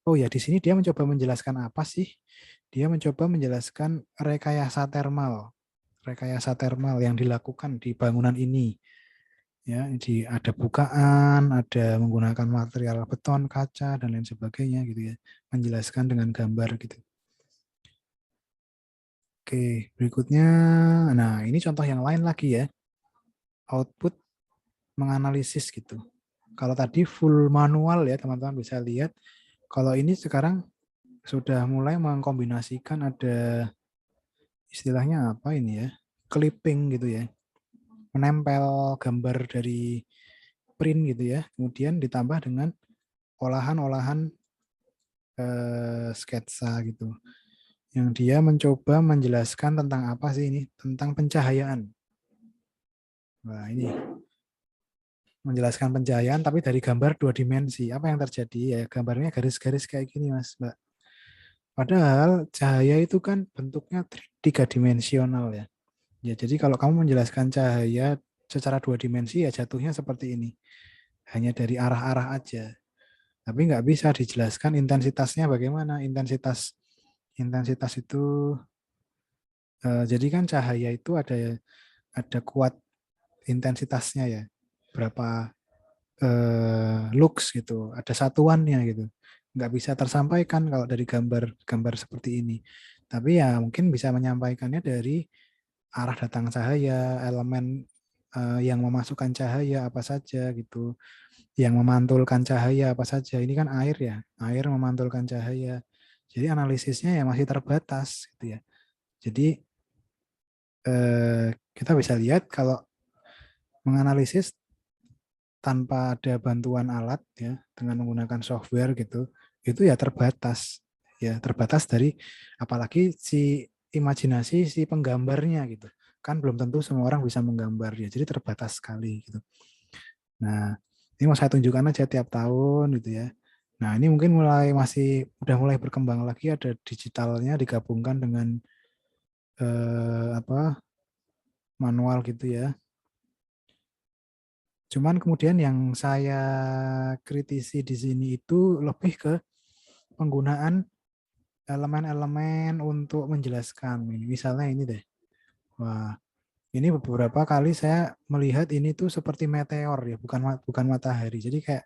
Oh ya, di sini dia mencoba menjelaskan apa sih? Dia mencoba menjelaskan rekayasa termal yang dilakukan di bangunan ini. Ya, ada bukaan, ada menggunakan material beton, kaca, dan lain sebagainya gitu ya. Menjelaskan dengan gambar gitu. Oke, berikutnya, nah ini contoh yang lain lagi ya. Output menganalisis gitu. Kalau tadi full manual ya, teman-teman bisa lihat. Kalau ini sekarang sudah mulai mengkombinasikan, ada istilahnya apa ini ya, clipping gitu ya, menempel gambar dari print gitu ya, kemudian ditambah dengan olahan-olahan sketsa gitu, yang dia mencoba menjelaskan tentang apa sih ini, tentang pencahayaan. Nah ini menjelaskan pencahayaan tapi dari gambar 2 dimensi. Apa yang terjadi ya, gambarnya garis-garis kayak gini Mas Mbak. Padahal cahaya itu kan bentuknya 3 dimensional ya. Ya, jadi kalau kamu menjelaskan cahaya secara 2 dimensi ya jatuhnya seperti ini. Hanya dari arah-arah aja. Tapi nggak bisa dijelaskan intensitasnya bagaimana. Intensitas itu jadi kan cahaya itu ada kuat intensitasnya ya. Berapa lux gitu, ada satuannya gitu. Nggak bisa tersampaikan kalau dari gambar seperti ini. Tapi ya mungkin bisa menyampaikannya dari arah datang cahaya, elemen yang memasukkan cahaya apa saja gitu, yang memantulkan cahaya apa saja. Ini kan air ya, air memantulkan cahaya. Jadi analisisnya ya masih terbatas gitu ya. Jadi kita bisa lihat kalau menganalisis tanpa ada bantuan alat ya, dengan menggunakan software gitu, itu ya terbatas dari apalagi si imajinasi si penggambarnya gitu, kan belum tentu semua orang bisa menggambar ya, jadi terbatas sekali gitu. Nah ini mau saya tunjukkan aja tiap tahun gitu ya. Nah ini mungkin udah mulai berkembang lagi, ada digitalnya digabungkan dengan manual gitu ya. Cuman kemudian yang saya kritisi di sini itu lebih ke penggunaan elemen-elemen untuk menjelaskan. Misalnya ini deh. Wah, ini beberapa kali saya melihat ini tuh seperti meteor ya, bukan matahari. Jadi kayak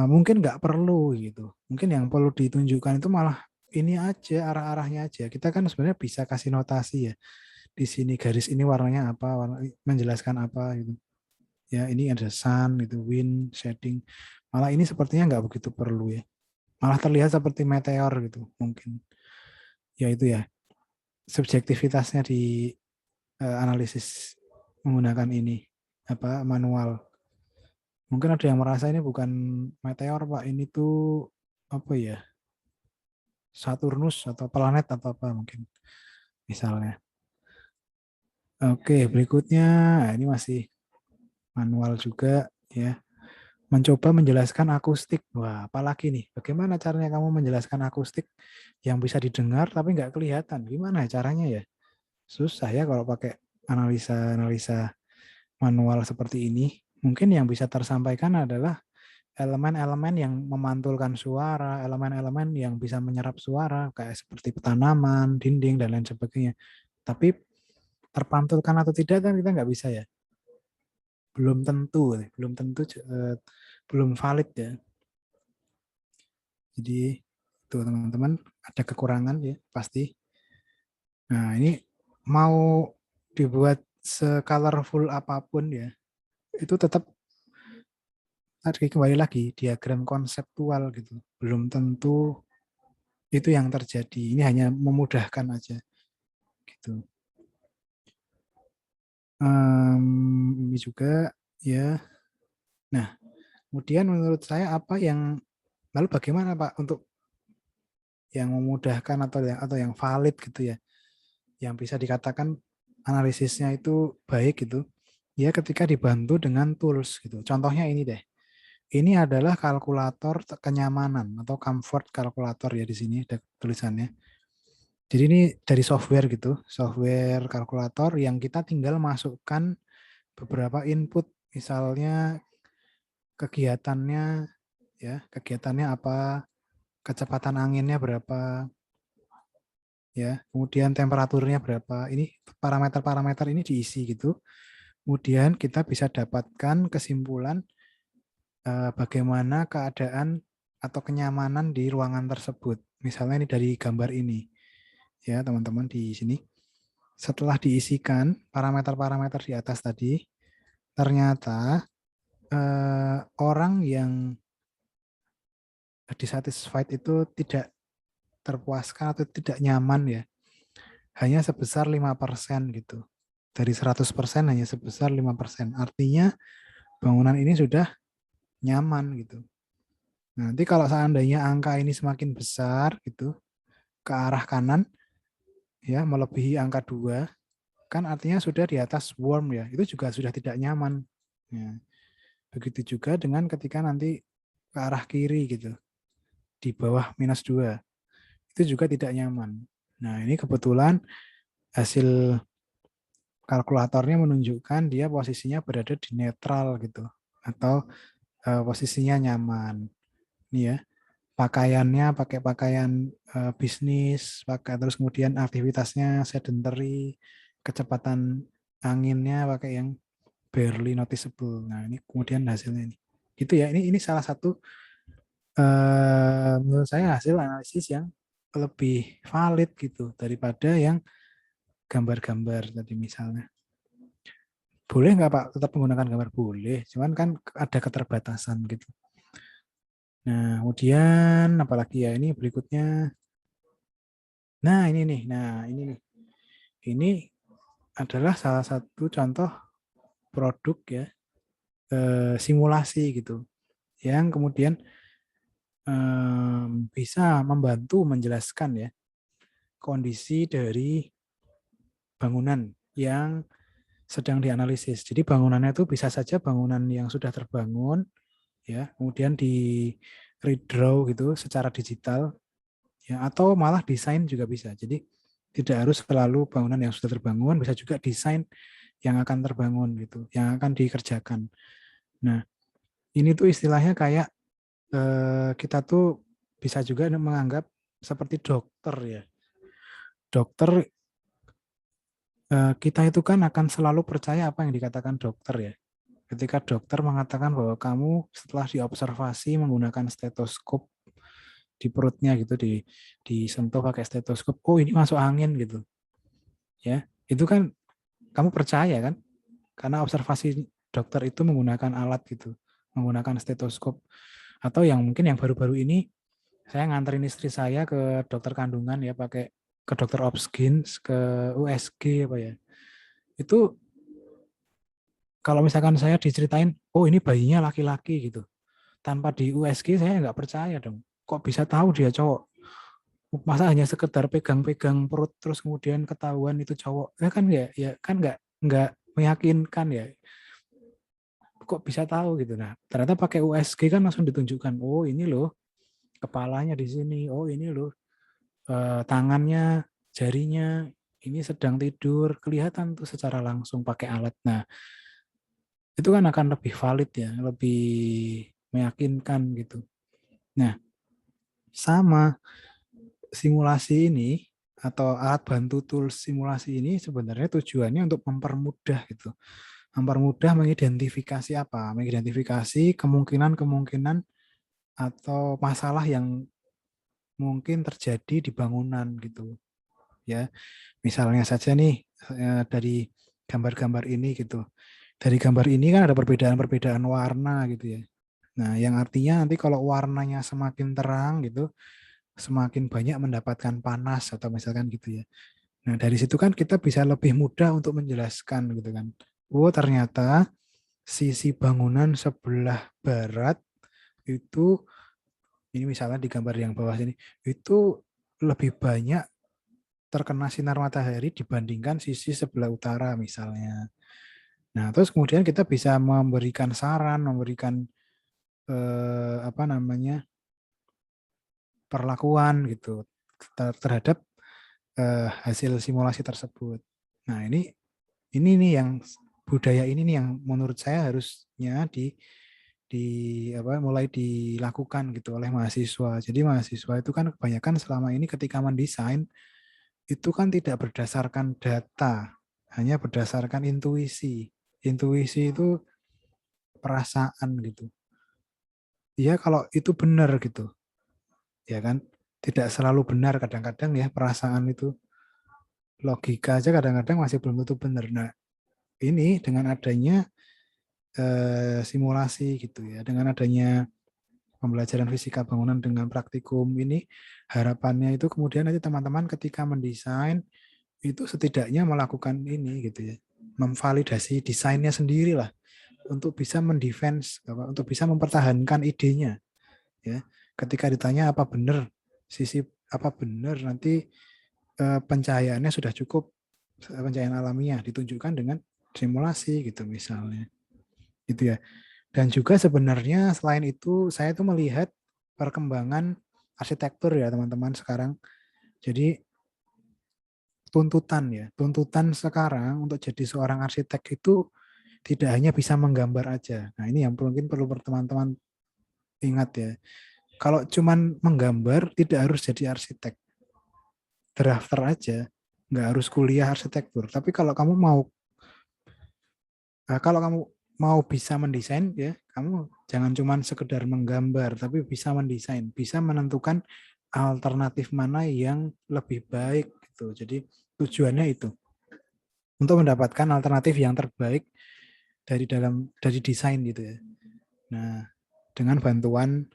mungkin nggak perlu gitu. Mungkin yang perlu ditunjukkan itu malah ini aja, arah-arahnya aja. Kita kan sebenarnya bisa kasih notasi ya. Di sini garis ini warnanya apa, menjelaskan apa gitu. Ya ini ada sun, itu wind, shading. Malah ini sepertinya nggak begitu perlu ya. Malah terlihat seperti meteor gitu mungkin. Ya itu ya, subjektivitasnya di analisis menggunakan ini manual. Mungkin ada yang merasa ini bukan meteor Pak, ini tuh apa ya, Saturnus atau planet atau apa mungkin misalnya. Oke, berikutnya ini masih manual juga ya. Mencoba menjelaskan akustik. Wah, apalagi nih, bagaimana caranya kamu menjelaskan akustik yang bisa didengar tapi nggak kelihatan? Gimana caranya ya? Susah ya kalau pakai analisa manual seperti ini. Mungkin yang bisa tersampaikan adalah elemen-elemen yang memantulkan suara, elemen-elemen yang bisa menyerap suara, kayak seperti tanaman, dinding, dan lain sebagainya. Tapi terpantulkan atau tidak kan kita nggak bisa ya. Belum tentu, belum valid ya. Jadi itu teman-teman, ada kekurangan ya pasti. Nah ini mau dibuat se-colorful apapun ya, itu tetap tadi kembali lagi diagram konseptual gitu. Belum tentu itu yang terjadi. Ini hanya memudahkan aja gitu. Ini juga ya. Nah, kemudian menurut saya apa yang lalu bagaimana Pak untuk yang memudahkan atau yang valid gitu ya, yang bisa dikatakan analisisnya itu baik gitu, ya ketika dibantu dengan tools gitu. Contohnya ini deh. Ini adalah kalkulator kenyamanan atau comfort kalkulator ya di sini ada tulisannya. Jadi ini dari software gitu, software kalkulator yang kita tinggal masukkan beberapa input, misalnya kegiatannya ya, kegiatannya apa, kecepatan anginnya berapa, ya, kemudian temperaturnya berapa. Ini parameter-parameter ini diisi gitu. Kemudian kita bisa dapatkan kesimpulan bagaimana keadaan atau kenyamanan di ruangan tersebut. Misalnya ini dari gambar ini. Ya, teman-teman di sini. Setelah diisikan parameter-parameter di atas tadi, ternyata orang yang dissatisfied itu tidak terpuaskan atau tidak nyaman ya. Hanya sebesar 5% gitu. Dari 100% hanya sebesar 5%. Artinya bangunan ini sudah nyaman gitu. Nanti kalau seandainya angka ini semakin besar gitu ke arah kanan ya melebihi angka 2 kan artinya sudah di atas warm ya. Itu juga sudah tidak nyaman. Ya. Begitu juga dengan ketika nanti ke arah kiri gitu. Di bawah -2. Itu juga tidak nyaman. Nah, ini kebetulan hasil kalkulatornya menunjukkan dia posisinya berada di netral gitu atau posisinya nyaman. Ini ya, pakaiannya pakai pakaian bisnis, pakai terus kemudian aktivitasnya sedentary, kecepatan anginnya pakai yang barely noticeable. Nah, ini kemudian hasilnya ini. Gitu ya. Ini salah satu menurut saya hasil analisis yang lebih valid gitu daripada yang gambar-gambar tadi misalnya. Boleh nggak Pak tetap menggunakan gambar? Boleh, cuman kan ada keterbatasan gitu. Nah, kemudian apalagi ya ini berikutnya. Nah, ini nih. Nah, ini nih. Ini adalah salah satu contoh produk ya simulasi gitu yang kemudian bisa membantu menjelaskan ya kondisi dari bangunan yang sedang dianalisis. Jadi bangunannya itu bisa saja bangunan yang sudah terbangun, ya, kemudian di redraw gitu secara digital, ya, atau malah desain juga bisa. Jadi tidak harus selalu bangunan yang sudah terbangun, bisa juga desain yang akan terbangun gitu, yang akan dikerjakan. Nah, ini tuh istilahnya kayak kita tuh bisa juga menganggap seperti dokter ya. Dokter kita itu kan akan selalu percaya apa yang dikatakan dokter ya. Ketika dokter mengatakan bahwa kamu setelah diobservasi menggunakan stetoskop di perutnya gitu, disentuh pakai stetoskop, oh ini masuk angin gitu. Ya, itu kan kamu percaya kan? Karena observasi dokter itu menggunakan alat gitu, menggunakan stetoskop. Atau yang mungkin yang baru-baru ini saya nganterin istri saya ke dokter kandungan ya pakai ke dokter Obsgins, ke USG apa ya. Itu kalau misalkan saya diceritain, oh ini bayinya laki-laki gitu. Tanpa di USG saya nggak percaya dong. Kok bisa tahu dia cowok? Masa hanya sekedar pegang-pegang perut terus kemudian ketahuan itu cowok? Ya kan nggak meyakinkan ya. Kok bisa tahu gitu. Nah, ternyata pakai USG kan langsung ditunjukkan, oh ini loh kepalanya di sini, oh ini loh tangannya, jarinya, ini sedang tidur, kelihatan tuh secara langsung pakai alat. Nah, itu kan akan lebih valid ya, lebih meyakinkan gitu. Nah, sama simulasi ini atau alat bantu tools simulasi ini sebenarnya tujuannya untuk mempermudah gitu. Mempermudah mengidentifikasi apa? Mengidentifikasi kemungkinan-kemungkinan atau masalah yang mungkin terjadi di bangunan gitu. Ya, misalnya saja nih dari gambar-gambar ini gitu. Dari gambar ini kan ada perbedaan-perbedaan warna gitu ya. Nah, yang artinya nanti kalau warnanya semakin terang gitu, semakin banyak mendapatkan panas atau misalkan gitu ya. Nah, dari situ kan kita bisa lebih mudah untuk menjelaskan gitu kan. Oh, ternyata sisi bangunan sebelah barat itu, ini misalnya di gambar yang bawah sini, itu lebih banyak terkena sinar matahari dibandingkan sisi sebelah utara misalnya. Nah, terus kemudian kita bisa memberikan saran, memberikan apa namanya, perlakuan gitu terhadap hasil simulasi tersebut. Nah, ini nih yang budaya ini nih yang menurut saya harusnya di apa mulai dilakukan gitu oleh mahasiswa. Jadi mahasiswa itu kan kebanyakan selama ini ketika mendesain itu kan tidak berdasarkan data, hanya berdasarkan intuisi. Intuisi itu perasaan gitu. Iya kalau itu benar gitu. Ya kan? Tidak selalu benar, kadang-kadang ya perasaan itu, logika aja kadang-kadang masih belum tentu benar. Nah, ini dengan adanya simulasi gitu ya, dengan adanya pembelajaran fisika bangunan dengan praktikum ini, harapannya itu kemudian nanti teman-teman ketika mendesain itu setidaknya melakukan ini gitu ya, memvalidasi desainnya sendiri lah untuk bisa mendefense, untuk bisa mempertahankan idenya ya. Ketika ditanya apa benar sisi apa benar nanti pencahayaannya sudah cukup, pencahayaan alamiah ditunjukkan dengan simulasi gitu misalnya gitu ya. Dan juga sebenarnya selain itu saya tuh melihat perkembangan arsitektur ya teman-teman sekarang. Jadi tuntutan sekarang untuk jadi seorang arsitek itu tidak hanya bisa menggambar aja. Nah, ini yang mungkin perlu teman-teman ingat ya. Kalau cuman menggambar tidak harus jadi arsitek. Drafter aja, nggak harus kuliah arsitektur. Tapi kalau kamu mau bisa mendesain ya, kamu jangan cuman sekedar menggambar, tapi bisa mendesain, bisa menentukan alternatif mana yang lebih baik gitu. Jadi tujuannya itu untuk mendapatkan alternatif yang terbaik dari desain gitu ya. Nah, dengan bantuan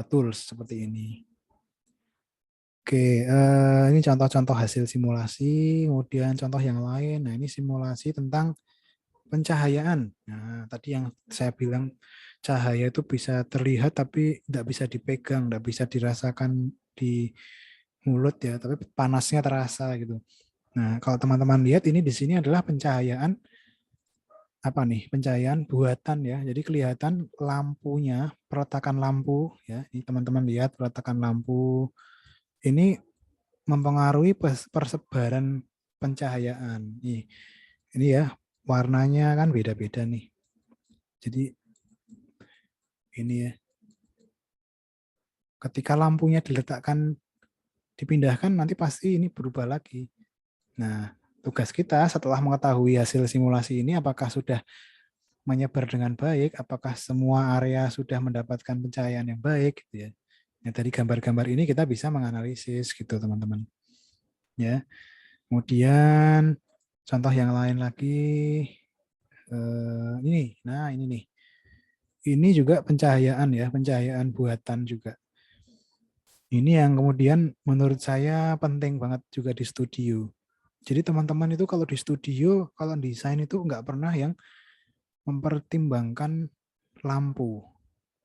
tools seperti ini. Oke, ini contoh-contoh hasil simulasi, kemudian contoh yang lain. Nah, ini simulasi tentang pencahayaan. Nah, tadi yang saya bilang cahaya itu bisa terlihat tapi tidak bisa dipegang, tidak bisa dirasakan di mulut ya, tapi panasnya terasa gitu. Nah, kalau teman-teman lihat ini di sini adalah pencahayaan apa nih? Pencahayaan buatan ya. Jadi kelihatan lampunya, perletakan lampu ya. Ini teman-teman lihat perletakan lampu ini mempengaruhi persebaran pencahayaan. Ini ya, warnanya kan beda-beda nih. Jadi ini ya, ketika lampunya diletakkan, dipindahkan nanti pasti ini berubah lagi. Nah, tugas kita setelah mengetahui hasil simulasi ini apakah sudah menyebar dengan baik, apakah semua area sudah mendapatkan pencahayaan yang baik gitu ya. Nah, dari gambar-gambar ini kita bisa menganalisis gitu teman-teman. Ya. Kemudian contoh yang lain lagi ini. Nah, ini nih. Ini juga pencahayaan ya, pencahayaan buatan juga. Ini yang kemudian menurut saya penting banget juga di studio. Jadi teman-teman itu kalau di studio, kalau desain itu nggak pernah yang mempertimbangkan lampu.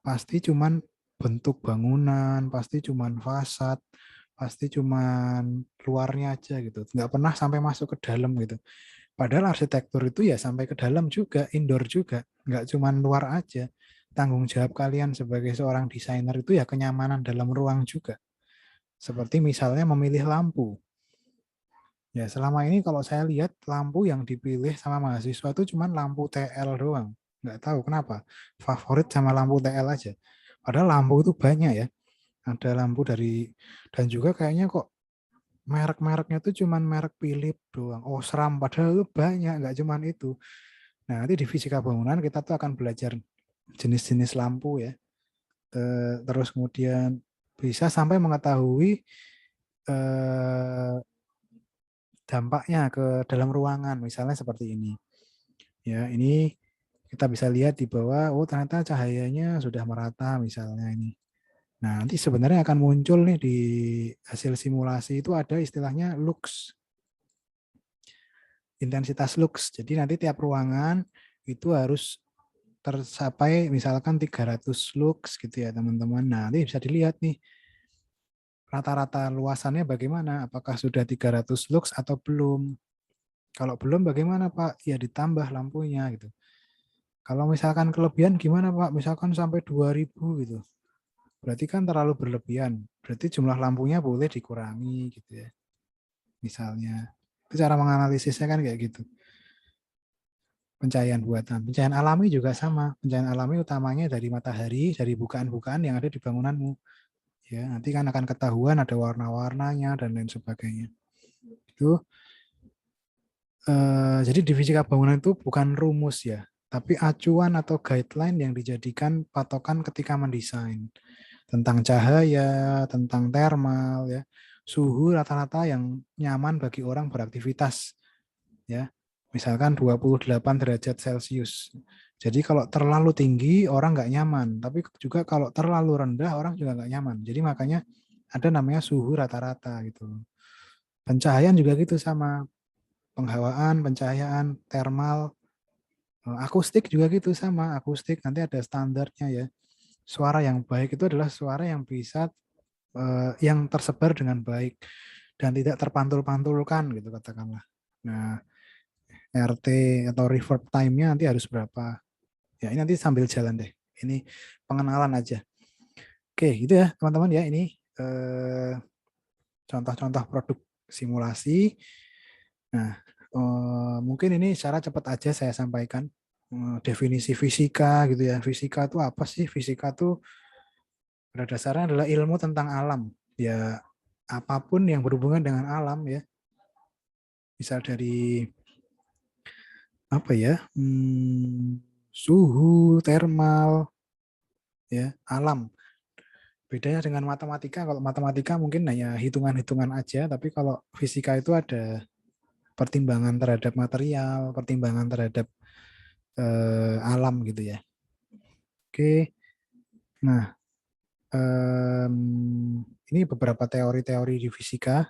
Pasti cuman bentuk bangunan, pasti cuman fasad, pasti cuman luarnya aja gitu. Nggak pernah sampai masuk ke dalam gitu. Padahal arsitektur itu ya sampai ke dalam juga, indoor juga. Nggak cuman luar aja. Tanggung jawab kalian sebagai seorang desainer itu ya kenyamanan dalam ruang juga. Seperti misalnya memilih lampu. Ya, selama ini kalau saya lihat lampu yang dipilih sama mahasiswa itu cuma lampu TL doang. Nggak tahu kenapa. Favorit sama lampu TL aja. Padahal lampu itu banyak ya. Ada lampu dari, dan juga kayaknya kok merek-mereknya itu cuma merek Philips doang. Osram, padahal itu banyak, nggak cuma itu. Nah, nanti di fisika bangunan kita tuh akan belajar jenis-jenis lampu ya. Terus kemudian bisa sampai mengetahui dampaknya ke dalam ruangan, misalnya seperti ini. Ya, ini kita bisa lihat di bawah, oh ternyata cahayanya sudah merata misalnya ini. Nah, nanti sebenarnya akan muncul nih di hasil simulasi itu ada istilahnya lux, intensitas lux. Jadi nanti tiap ruangan itu harus tercapai misalkan 300 lux gitu ya teman-teman. Nah, nanti bisa dilihat nih rata-rata luasannya bagaimana, apakah sudah 300 lux atau belum. Kalau belum bagaimana Pak? Ya ditambah lampunya gitu. Kalau misalkan kelebihan gimana Pak? Misalkan sampai 2000 gitu. Berarti kan terlalu berlebihan. Berarti jumlah lampunya boleh dikurangi gitu ya. Misalnya. Itu cara menganalisisnya kan kayak gitu. Pencahayaan buatan. Pencahayaan alami juga sama. Pencahayaan alami utamanya dari matahari, dari bukaan-bukaan yang ada di bangunanmu. Ya, nanti kan akan ketahuan ada warna-warnanya dan lain sebagainya. Itu jadi di fisika bangunan itu bukan rumus ya, tapi acuan atau guideline yang dijadikan patokan ketika mendesain tentang cahaya, tentang thermal ya, suhu rata-rata yang nyaman bagi orang beraktivitas ya. Misalkan 28 derajat Celcius. Jadi kalau terlalu tinggi orang nggak nyaman, tapi juga kalau terlalu rendah orang juga nggak nyaman. Jadi makanya ada namanya suhu rata-rata gitu. Pencahayaan juga gitu sama. Penghawaan, pencahayaan, thermal, akustik juga gitu sama. Akustik nanti ada standarnya ya. Suara yang baik itu adalah suara yang bisa yang tersebar dengan baik dan tidak terpantul-pantulkan gitu katakanlah. Nah, RT atau reverb time-nya nanti harus berapa? Ya, ini nanti sambil jalan deh. Ini pengenalan aja. Oke, gitu ya teman-teman ya. Ini contoh-contoh produk simulasi. Nah, mungkin ini secara cepat aja saya sampaikan definisi fisika gitu ya. Fisika itu apa sih? Fisika itu pada dasarnya adalah ilmu tentang alam. Ya, apapun yang berhubungan dengan alam ya. Bisa dari apa ya? Suhu, thermal, ya, alam. Bedanya dengan matematika, kalau matematika mungkin hanya hitungan-hitungan aja, tapi kalau fisika itu ada pertimbangan terhadap material, pertimbangan terhadap alam gitu ya. Oke, nah ini beberapa teori-teori di fisika,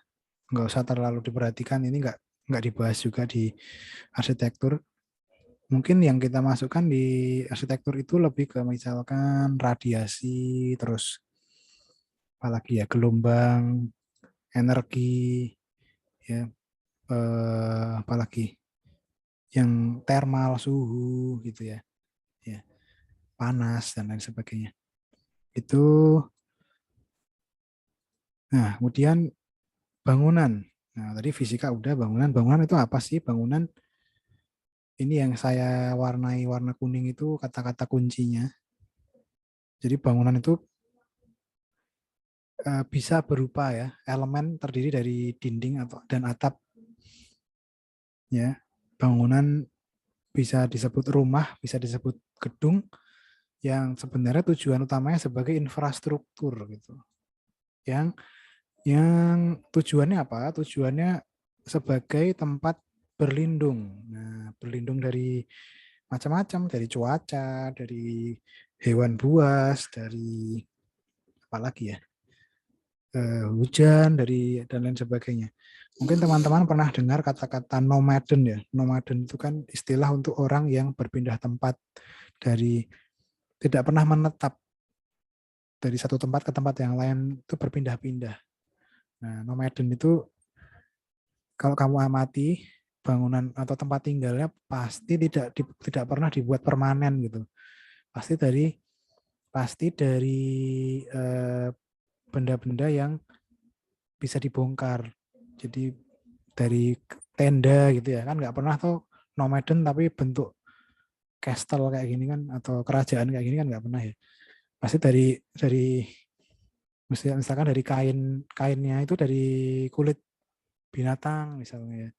nggak usah terlalu diperhatikan, ini nggak dibahas juga di arsitektur. Mungkin yang kita masukkan di arsitektur itu lebih ke misalkan radiasi, terus apalagi ya gelombang, energi, ya apalagi yang thermal, suhu gitu ya, ya panas dan lain sebagainya. Itu. Nah, kemudian bangunan. Nah, tadi fisika udah bangunan. Bangunan itu apa sih? Bangunan ini yang saya warnai warna kuning itu kata-kata kuncinya. Jadi bangunan itu bisa berupa ya elemen terdiri dari dinding atau dan atap. Ya, bangunan bisa disebut rumah, bisa disebut gedung yang sebenarnya tujuan utamanya sebagai infrastruktur gitu. Yang tujuannya apa? Tujuannya sebagai tempat berlindung. Nah, berlindung dari macam-macam, dari cuaca, dari hewan buas, dari apalagi ya, hujan, dari dan lain sebagainya. Mungkin teman-teman pernah dengar kata-kata nomaden ya. Nomaden itu kan istilah untuk orang yang berpindah tempat dari tidak pernah menetap dari satu tempat ke tempat yang lain itu berpindah-pindah. Nah, nomaden itu kalau kamu amati bangunan atau tempat tinggalnya pasti tidak pernah dibuat permanen gitu. Pasti dari benda-benda yang bisa dibongkar. Jadi dari tenda gitu ya kan nggak pernah tuh nomaden tapi bentuk castle kayak gini kan atau kerajaan kayak gini kan nggak pernah ya. Pasti dari misalkan dari kainnya itu dari kulit binatang misalnya ya.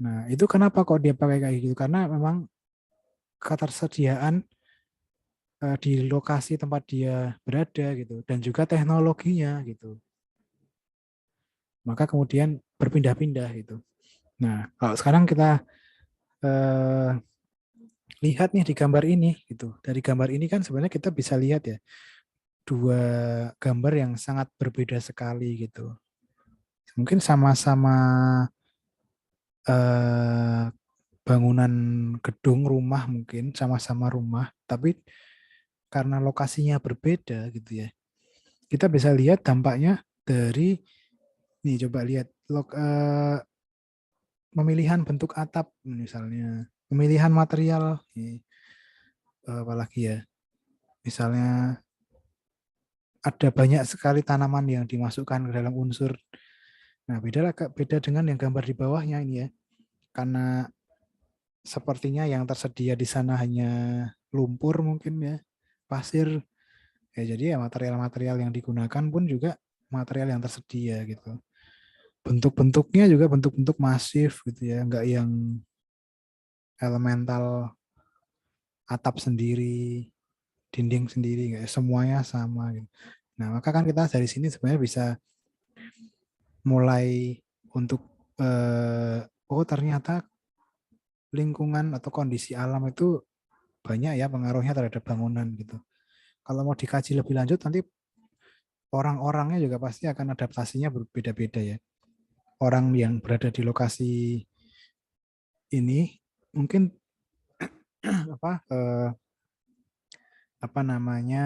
Nah, itu kenapa kok dia pakai kayak gitu? Karena memang ketersediaan di lokasi tempat dia berada gitu dan juga teknologinya gitu. Maka kemudian berpindah-pindah gitu. Nah, kalau sekarang kita lihat nih di gambar ini gitu. Dari gambar ini kan sebenarnya kita bisa lihat ya dua gambar yang sangat berbeda sekali gitu. Mungkin sama-sama bangunan gedung rumah, mungkin sama-sama rumah, tapi karena lokasinya berbeda gitu ya. Kita bisa lihat dampaknya dari nih, coba lihat pemilihan bentuk atap misalnya, pemilihan material, apalagi ya, misalnya ada banyak sekali tanaman yang dimasukkan ke dalam unsur. Nah, beda dengan yang gambar di bawahnya ini ya, karena sepertinya yang tersedia di sana hanya lumpur mungkin ya, pasir. Ya, jadi ya material-material yang digunakan pun juga material yang tersedia gitu. Bentuk-bentuknya juga bentuk-bentuk masif gitu ya, enggak yang elemental atap sendiri, dinding sendiri, enggak semuanya sama gitu. Nah, maka kan kita dari sini sebenarnya bisa mulai untuk oh ternyata lingkungan atau kondisi alam itu banyak ya pengaruhnya terhadap bangunan gitu. Kalau mau dikaji lebih lanjut nanti orang-orangnya juga pasti akan adaptasinya berbeda-beda ya. Orang yang berada di lokasi ini mungkin apa namanya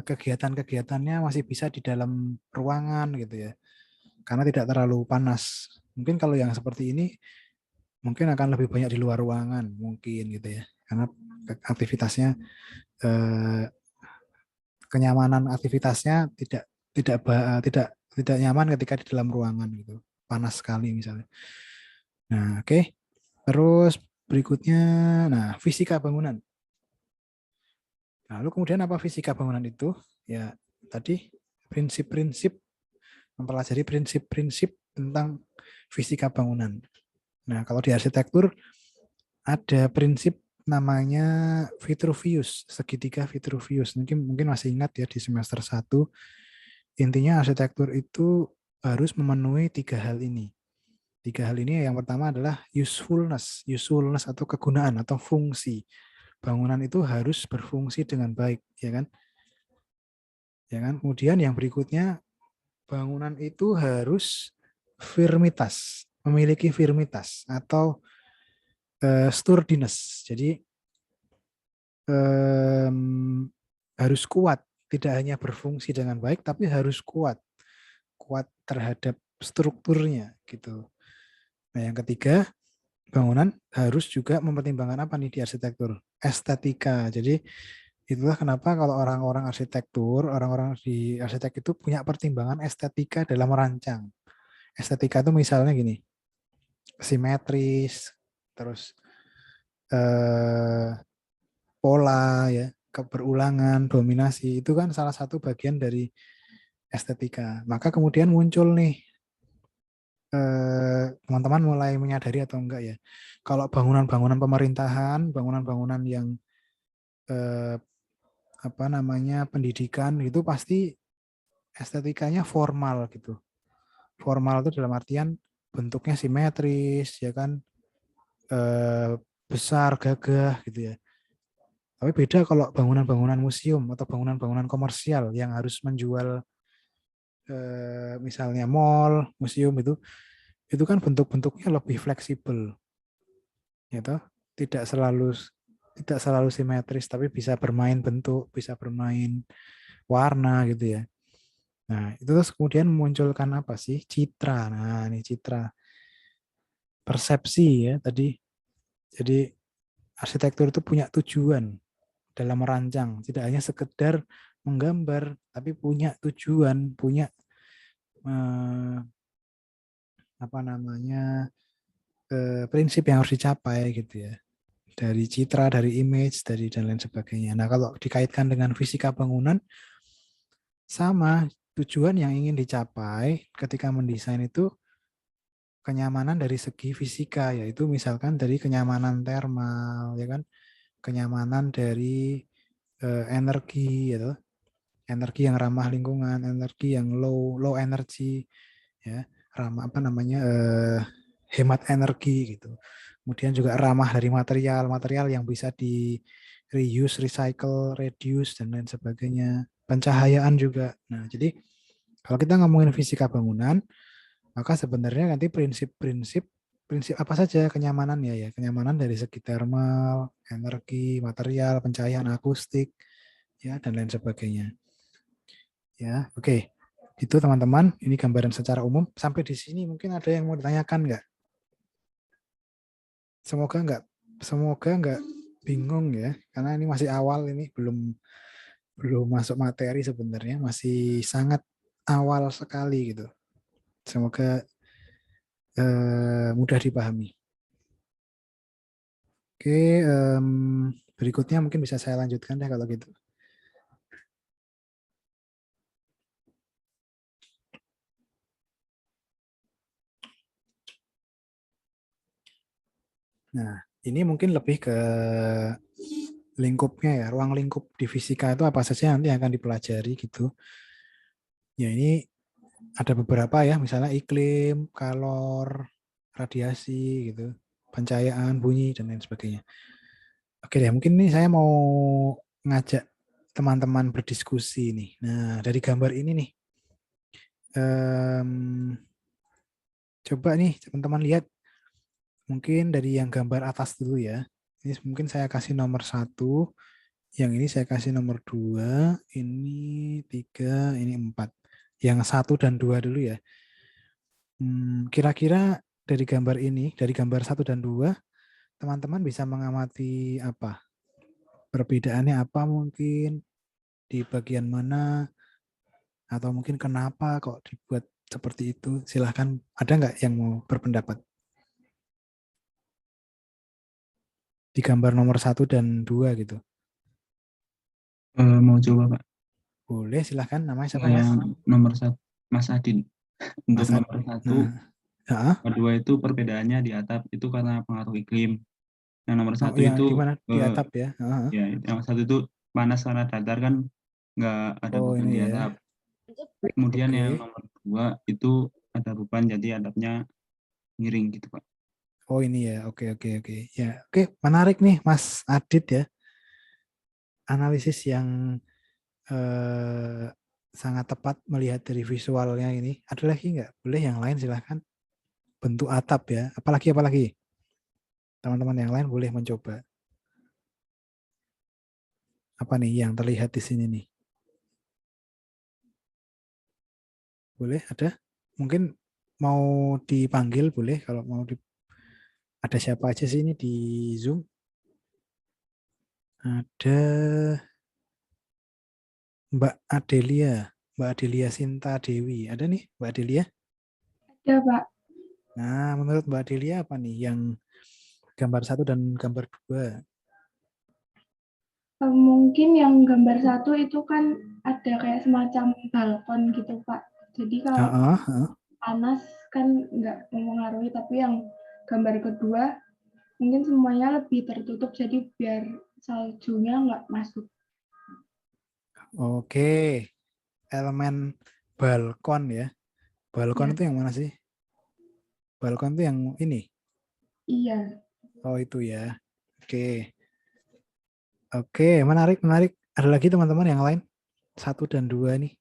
kegiatan-kegiatannya masih bisa di dalam ruangan gitu ya. Karena tidak terlalu panas. Mungkin kalau yang seperti ini mungkin akan lebih banyak di luar ruangan mungkin gitu ya. Karena aktivitasnya kenyamanan aktivitasnya tidak nyaman ketika di dalam ruangan gitu, panas sekali misalnya. Nah, oke. Terus berikutnya, nah fisika bangunan. Lalu kemudian apa fisika bangunan itu? Ya tadi prinsip-prinsip, mempelajari prinsip-prinsip tentang fisika bangunan. Nah, kalau di arsitektur ada prinsip namanya Vitruvius, segitiga Vitruvius. Mungkin masih ingat ya di semester 1. Intinya arsitektur itu harus memenuhi 3 hal ini. 3 hal ini yang pertama adalah usefulness atau kegunaan atau fungsi. Bangunan itu harus berfungsi dengan baik, ya kan? Ya kan? Kemudian yang berikutnya, bangunan itu harus firmitas, memiliki firmitas atau sturdiness. Jadi harus kuat, tidak hanya berfungsi dengan baik tapi harus kuat terhadap strukturnya gitu. Nah, yang ketiga, bangunan harus juga mempertimbangkan apa nih di arsitektur? Estetika. Jadi itulah kenapa kalau orang-orang arsitektur, orang-orang di arsitek itu punya pertimbangan estetika dalam merancang. Estetika itu misalnya gini, simetris, terus pola ya, keberulangan, dominasi, itu kan salah satu bagian dari estetika. Maka kemudian muncul nih teman-teman mulai menyadari atau enggak ya, kalau bangunan-bangunan pemerintahan, bangunan-bangunan yang apa namanya pendidikan itu pasti estetikanya formal gitu. Formal itu dalam artian bentuknya simetris ya kan, besar, gagah gitu ya. Tapi beda kalau bangunan-bangunan museum atau bangunan-bangunan komersial yang harus menjual misalnya mall, museum itu kan bentuk-bentuknya lebih fleksibel, ya toh? Tidak selalu simetris, tapi bisa bermain bentuk, bisa bermain warna gitu ya. Nah, itu terus kemudian memunculkan apa sih? Citra. Nah, ini citra. Persepsi ya tadi. Jadi arsitektur itu punya tujuan dalam merancang, tidak hanya sekedar menggambar, tapi punya tujuan, punya apa namanya prinsip yang harus dicapai gitu ya. Dari citra, dari image, dari dan lain sebagainya. Nah, kalau dikaitkan dengan fisika bangunan, sama tujuan yang ingin dicapai ketika mendesain itu kenyamanan dari segi fisika, yaitu misalkan dari kenyamanan termal, ya kan, kenyamanan dari energi, gitu, energi yang ramah lingkungan, energi yang low energy, ya, ramah apa namanya hemat energi gitu. Kemudian juga ramah dari material yang bisa di reuse, recycle, reduce, dan lain sebagainya. Pencahayaan juga. Nah, jadi kalau kita ngomongin fisika bangunan, maka sebenarnya nanti prinsip apa saja kenyamanannya ya. Kenyamanan dari segi thermal, energi, material, pencahayaan, akustik, ya, dan lain sebagainya. Ya, oke. Itu teman-teman, ini gambaran secara umum. Sampai di sini mungkin ada yang mau ditanyakan nggak? Semoga nggak bingung ya, karena ini masih awal, ini belum masuk materi sebenarnya, masih sangat awal sekali gitu. Semoga mudah dipahami. Oke, berikutnya mungkin bisa saya lanjutkan deh kalau gitu. Nah, ini mungkin lebih ke lingkupnya ya, ruang lingkup di fisika itu apa saja nanti akan dipelajari gitu. Ya ini ada beberapa ya, misalnya iklim, kalor, radiasi gitu, pencahayaan, bunyi, dan lain sebagainya. Oke deh, mungkin ini saya mau ngajak teman-teman berdiskusi nih. Nah, dari gambar ini nih, coba nih teman-teman lihat, mungkin dari yang gambar atas dulu ya. Ini mungkin saya kasih nomor 1, yang ini saya kasih nomor 2, ini 3, ini 4. Yang 1 dan 2 dulu ya. Kira-kira dari gambar ini, dari gambar 1 dan 2, teman-teman bisa mengamati apa? Perbedaannya apa mungkin? Di bagian mana? Atau mungkin kenapa kok dibuat seperti itu? Silahkan, ada nggak yang mau berpendapat? Di gambar nomor 1 dan 2 gitu. Mau coba Pak? Boleh, silahkan. Namanya siapa Mas? Yang nomor 1, Mas Adin. Untuk Mas Ad- nomor 1, Nah, kedua itu perbedaannya di atap itu karena pengaruh iklim. Yang nomor 1 yang itu di mana? Di atap ya. ya, yang 1 itu panas karena datar kan nggak ada Oh, beban ini di ya. atap. Kemudian yang Oke. nomor 2 itu ada beban jadi atapnya miring gitu Pak. Oh, ini ya. Oke. Ya, oke, menarik nih Mas Adit ya. Analisis yang sangat tepat melihat dari visualnya ini. Ada lagi nggak? Boleh yang lain silahkan. Bentuk atap ya. Apalagi? Teman-teman yang lain boleh mencoba. Apa nih yang terlihat di sini nih? Boleh ada? Mungkin mau dipanggil boleh kalau mau ada siapa aja sih ini di Zoom? Ada Mbak Adelia Sinta Dewi. Ada nih Mbak Adelia? Ada, Pak. Nah, menurut Mbak Adelia apa nih yang gambar 1 dan gambar 2? Mungkin yang gambar 1 itu kan ada kayak semacam balkon gitu, Pak. Jadi kalau panas kan nggak mempengaruhi, tapi yang gambar kedua mungkin semuanya lebih tertutup, jadi biar saljunya nggak masuk. Oke, elemen balkon ya. Balkon Ya. itu yang mana sih? Balkon itu yang ini? Iya. Oh, itu ya. Oke. Oke, menarik. Ada lagi teman-teman yang lain? 1 dan 2 nih.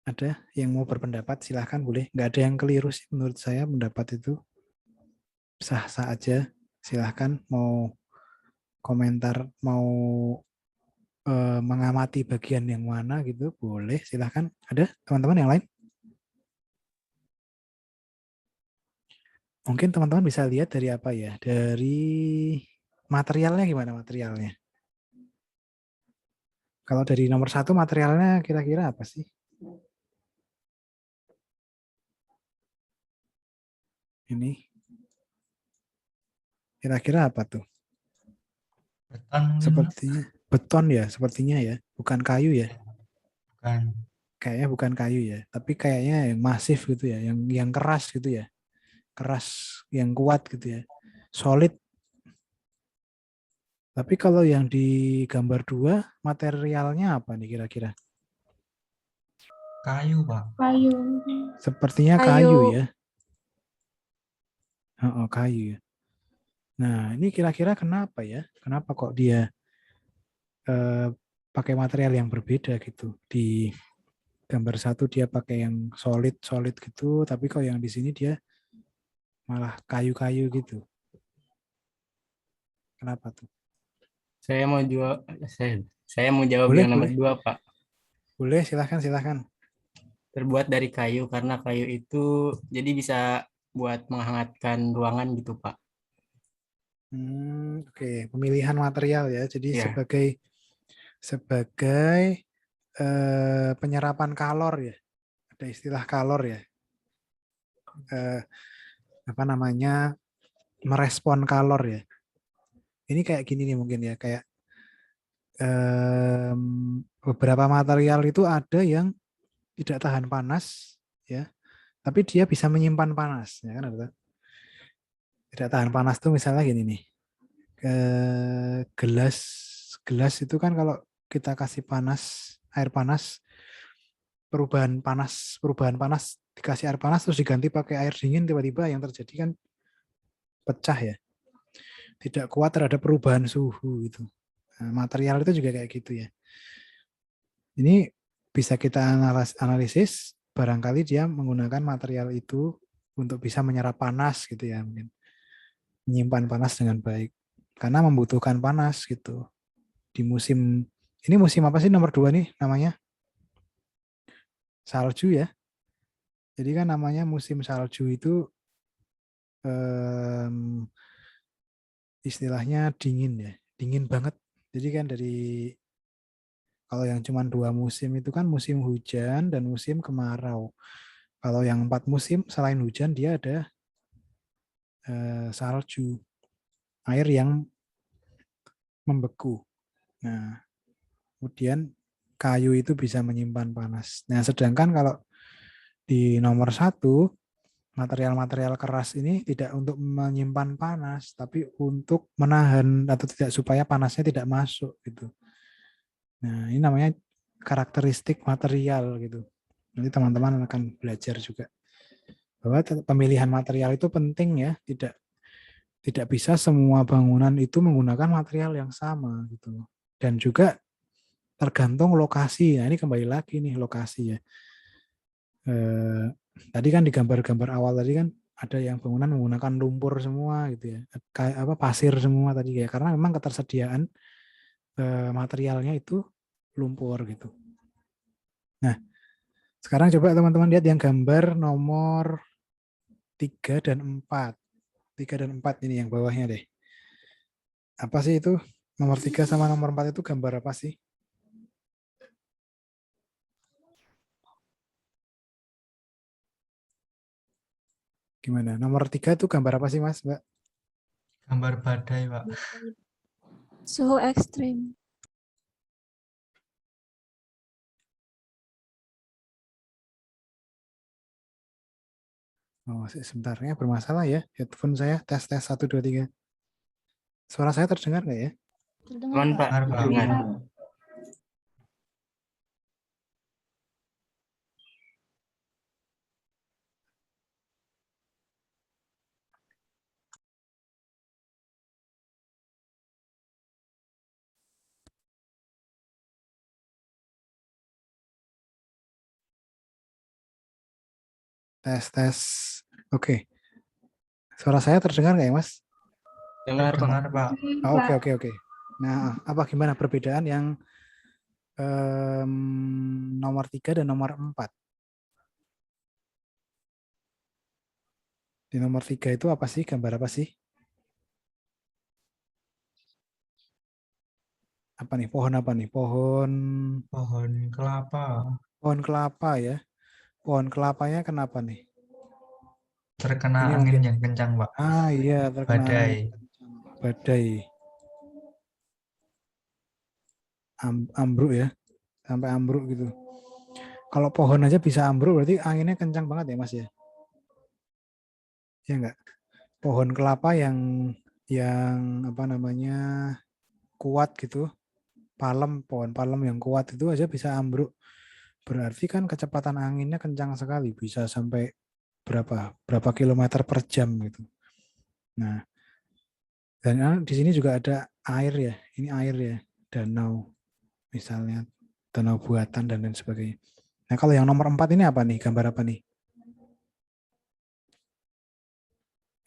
Ada yang mau berpendapat? Silahkan boleh. Nggak ada yang keliru sih menurut saya pendapat itu. Sah-sah aja. Silahkan mau komentar, mau mengamati bagian yang mana gitu. Boleh, silahkan. Ada teman-teman yang lain? Mungkin teman-teman bisa lihat dari apa ya? Dari materialnya gimana materialnya? Kalau dari nomor 1 materialnya kira-kira apa sih? Ini. Kira-kira apa tuh? Beton. Sepertinya beton ya, sepertinya ya. Bukan kayu ya. Bukan. Kayaknya bukan kayu ya. Tapi kayaknya yang masif gitu ya. Yang keras gitu ya. Keras, yang kuat gitu ya. Solid. Tapi kalau yang di gambar 2, materialnya apa nih kira-kira? Kayu, Pak. Kayu. Sepertinya kayu ya. Oh, kayu ya. Nah, ini kira-kira kenapa ya? Kenapa kok dia pakai material yang berbeda gitu? Di gambar satu dia pakai yang solid gitu, tapi kok yang di sini dia malah kayu-kayu gitu. Kenapa tuh? Saya mau jawab, saya mau jawab Boleh, yang nomor boleh. 2, Pak. Boleh, silahkan. Terbuat dari kayu karena kayu itu jadi bisa buat menghangatkan ruangan gitu, Pak. Oke. Pemilihan material ya. Jadi Ya. sebagai penyerapan kalor ya. Ada istilah kalor ya. Apa namanya? Merespon kalor ya. Ini kayak gini nih mungkin ya, kayak beberapa material itu ada yang tidak tahan panas ya, tapi dia bisa menyimpan panas ya kan, betul? Tidak tahan panas tuh misalnya gini nih, gelas itu kan kalau kita kasih air panas, perubahan panas dikasih air panas terus diganti pakai air dingin, tiba-tiba yang terjadi kan pecah ya, tidak kuat terhadap perubahan suhu gitu. Nah, material itu juga kayak gitu ya. Ini bisa kita analisis, barangkali dia menggunakan material itu untuk bisa menyerap panas gitu ya, mungkin menyimpan panas dengan baik karena membutuhkan panas gitu. Di musim ini, musim apa sih nomor 2 nih namanya? Salju ya. Jadi kan namanya musim salju itu istilahnya dingin ya, dingin banget. Jadi kan kalau yang cuma 2 musim itu kan musim hujan dan musim kemarau. Kalau yang 4 musim selain hujan dia ada salju, air yang membeku. Nah, kemudian kayu itu bisa menyimpan panas. Nah, sedangkan kalau di nomor 1, material-material keras ini tidak untuk menyimpan panas, tapi untuk menahan atau tidak supaya panasnya tidak masuk gitu. Nah, ini namanya karakteristik material gitu. Nanti teman-teman akan belajar juga bahwa pemilihan material itu penting ya, tidak bisa semua bangunan itu menggunakan material yang sama gitu. Dan juga tergantung lokasi. Nah, ini kembali lagi nih lokasi ya. Tadi kan di gambar-gambar awal tadi kan ada yang bangunan menggunakan lumpur semua gitu ya. Kayak pasir semua tadi ya, karena memang ketersediaan materialnya itu lumpur gitu. Nah, sekarang coba teman-teman lihat yang gambar nomor 3 dan 4. 3 dan 4 ini yang bawahnya deh. Apa sih itu? Nomor 3 sama nomor 4 itu gambar apa sih? Gimana? Nomor 3 itu gambar apa sih, Mas, Mbak? Gambar badai, Pak. Suhu ekstrim. Oh, sebentarnya bermasalah ya. Headphone saya tes 1 2 3. Suara saya terdengar nggak ya? Aman, Pak. Benar, Pak. Dengar. Tes. Oke. Suara saya terdengar nggak ya, Mas? Dengar, Pak. Benar, Pak. Oke. Nah, apa gimana perbedaan yang nomor 3 dan nomor 4? Di nomor 3 itu apa sih? Gambar apa sih? Apa nih? Pohon apa nih? Pohon kelapa. Pohon kelapa ya. Pohon kelapanya kenapa nih? Terkena Ini angin mungkin. yang kencang, Pak. Iya, terkena Badai. badai. Ambruk ya. Sampai ambruk gitu. Kalau pohon aja bisa ambruk berarti anginnya kencang banget ya, Mas ya? Ya enggak? Pohon kelapa yang apa namanya kuat gitu, pohon palem yang kuat itu aja bisa ambruk. Berarti kan kecepatan anginnya kencang sekali, bisa sampai berapa kilometer per jam gitu. Nah, dan di sini juga ada air ya. Ini air ya, danau misalnya, danau buatan dan lain sebagainya. Nah, kalau yang nomor 4 ini apa nih? Gambar apa nih?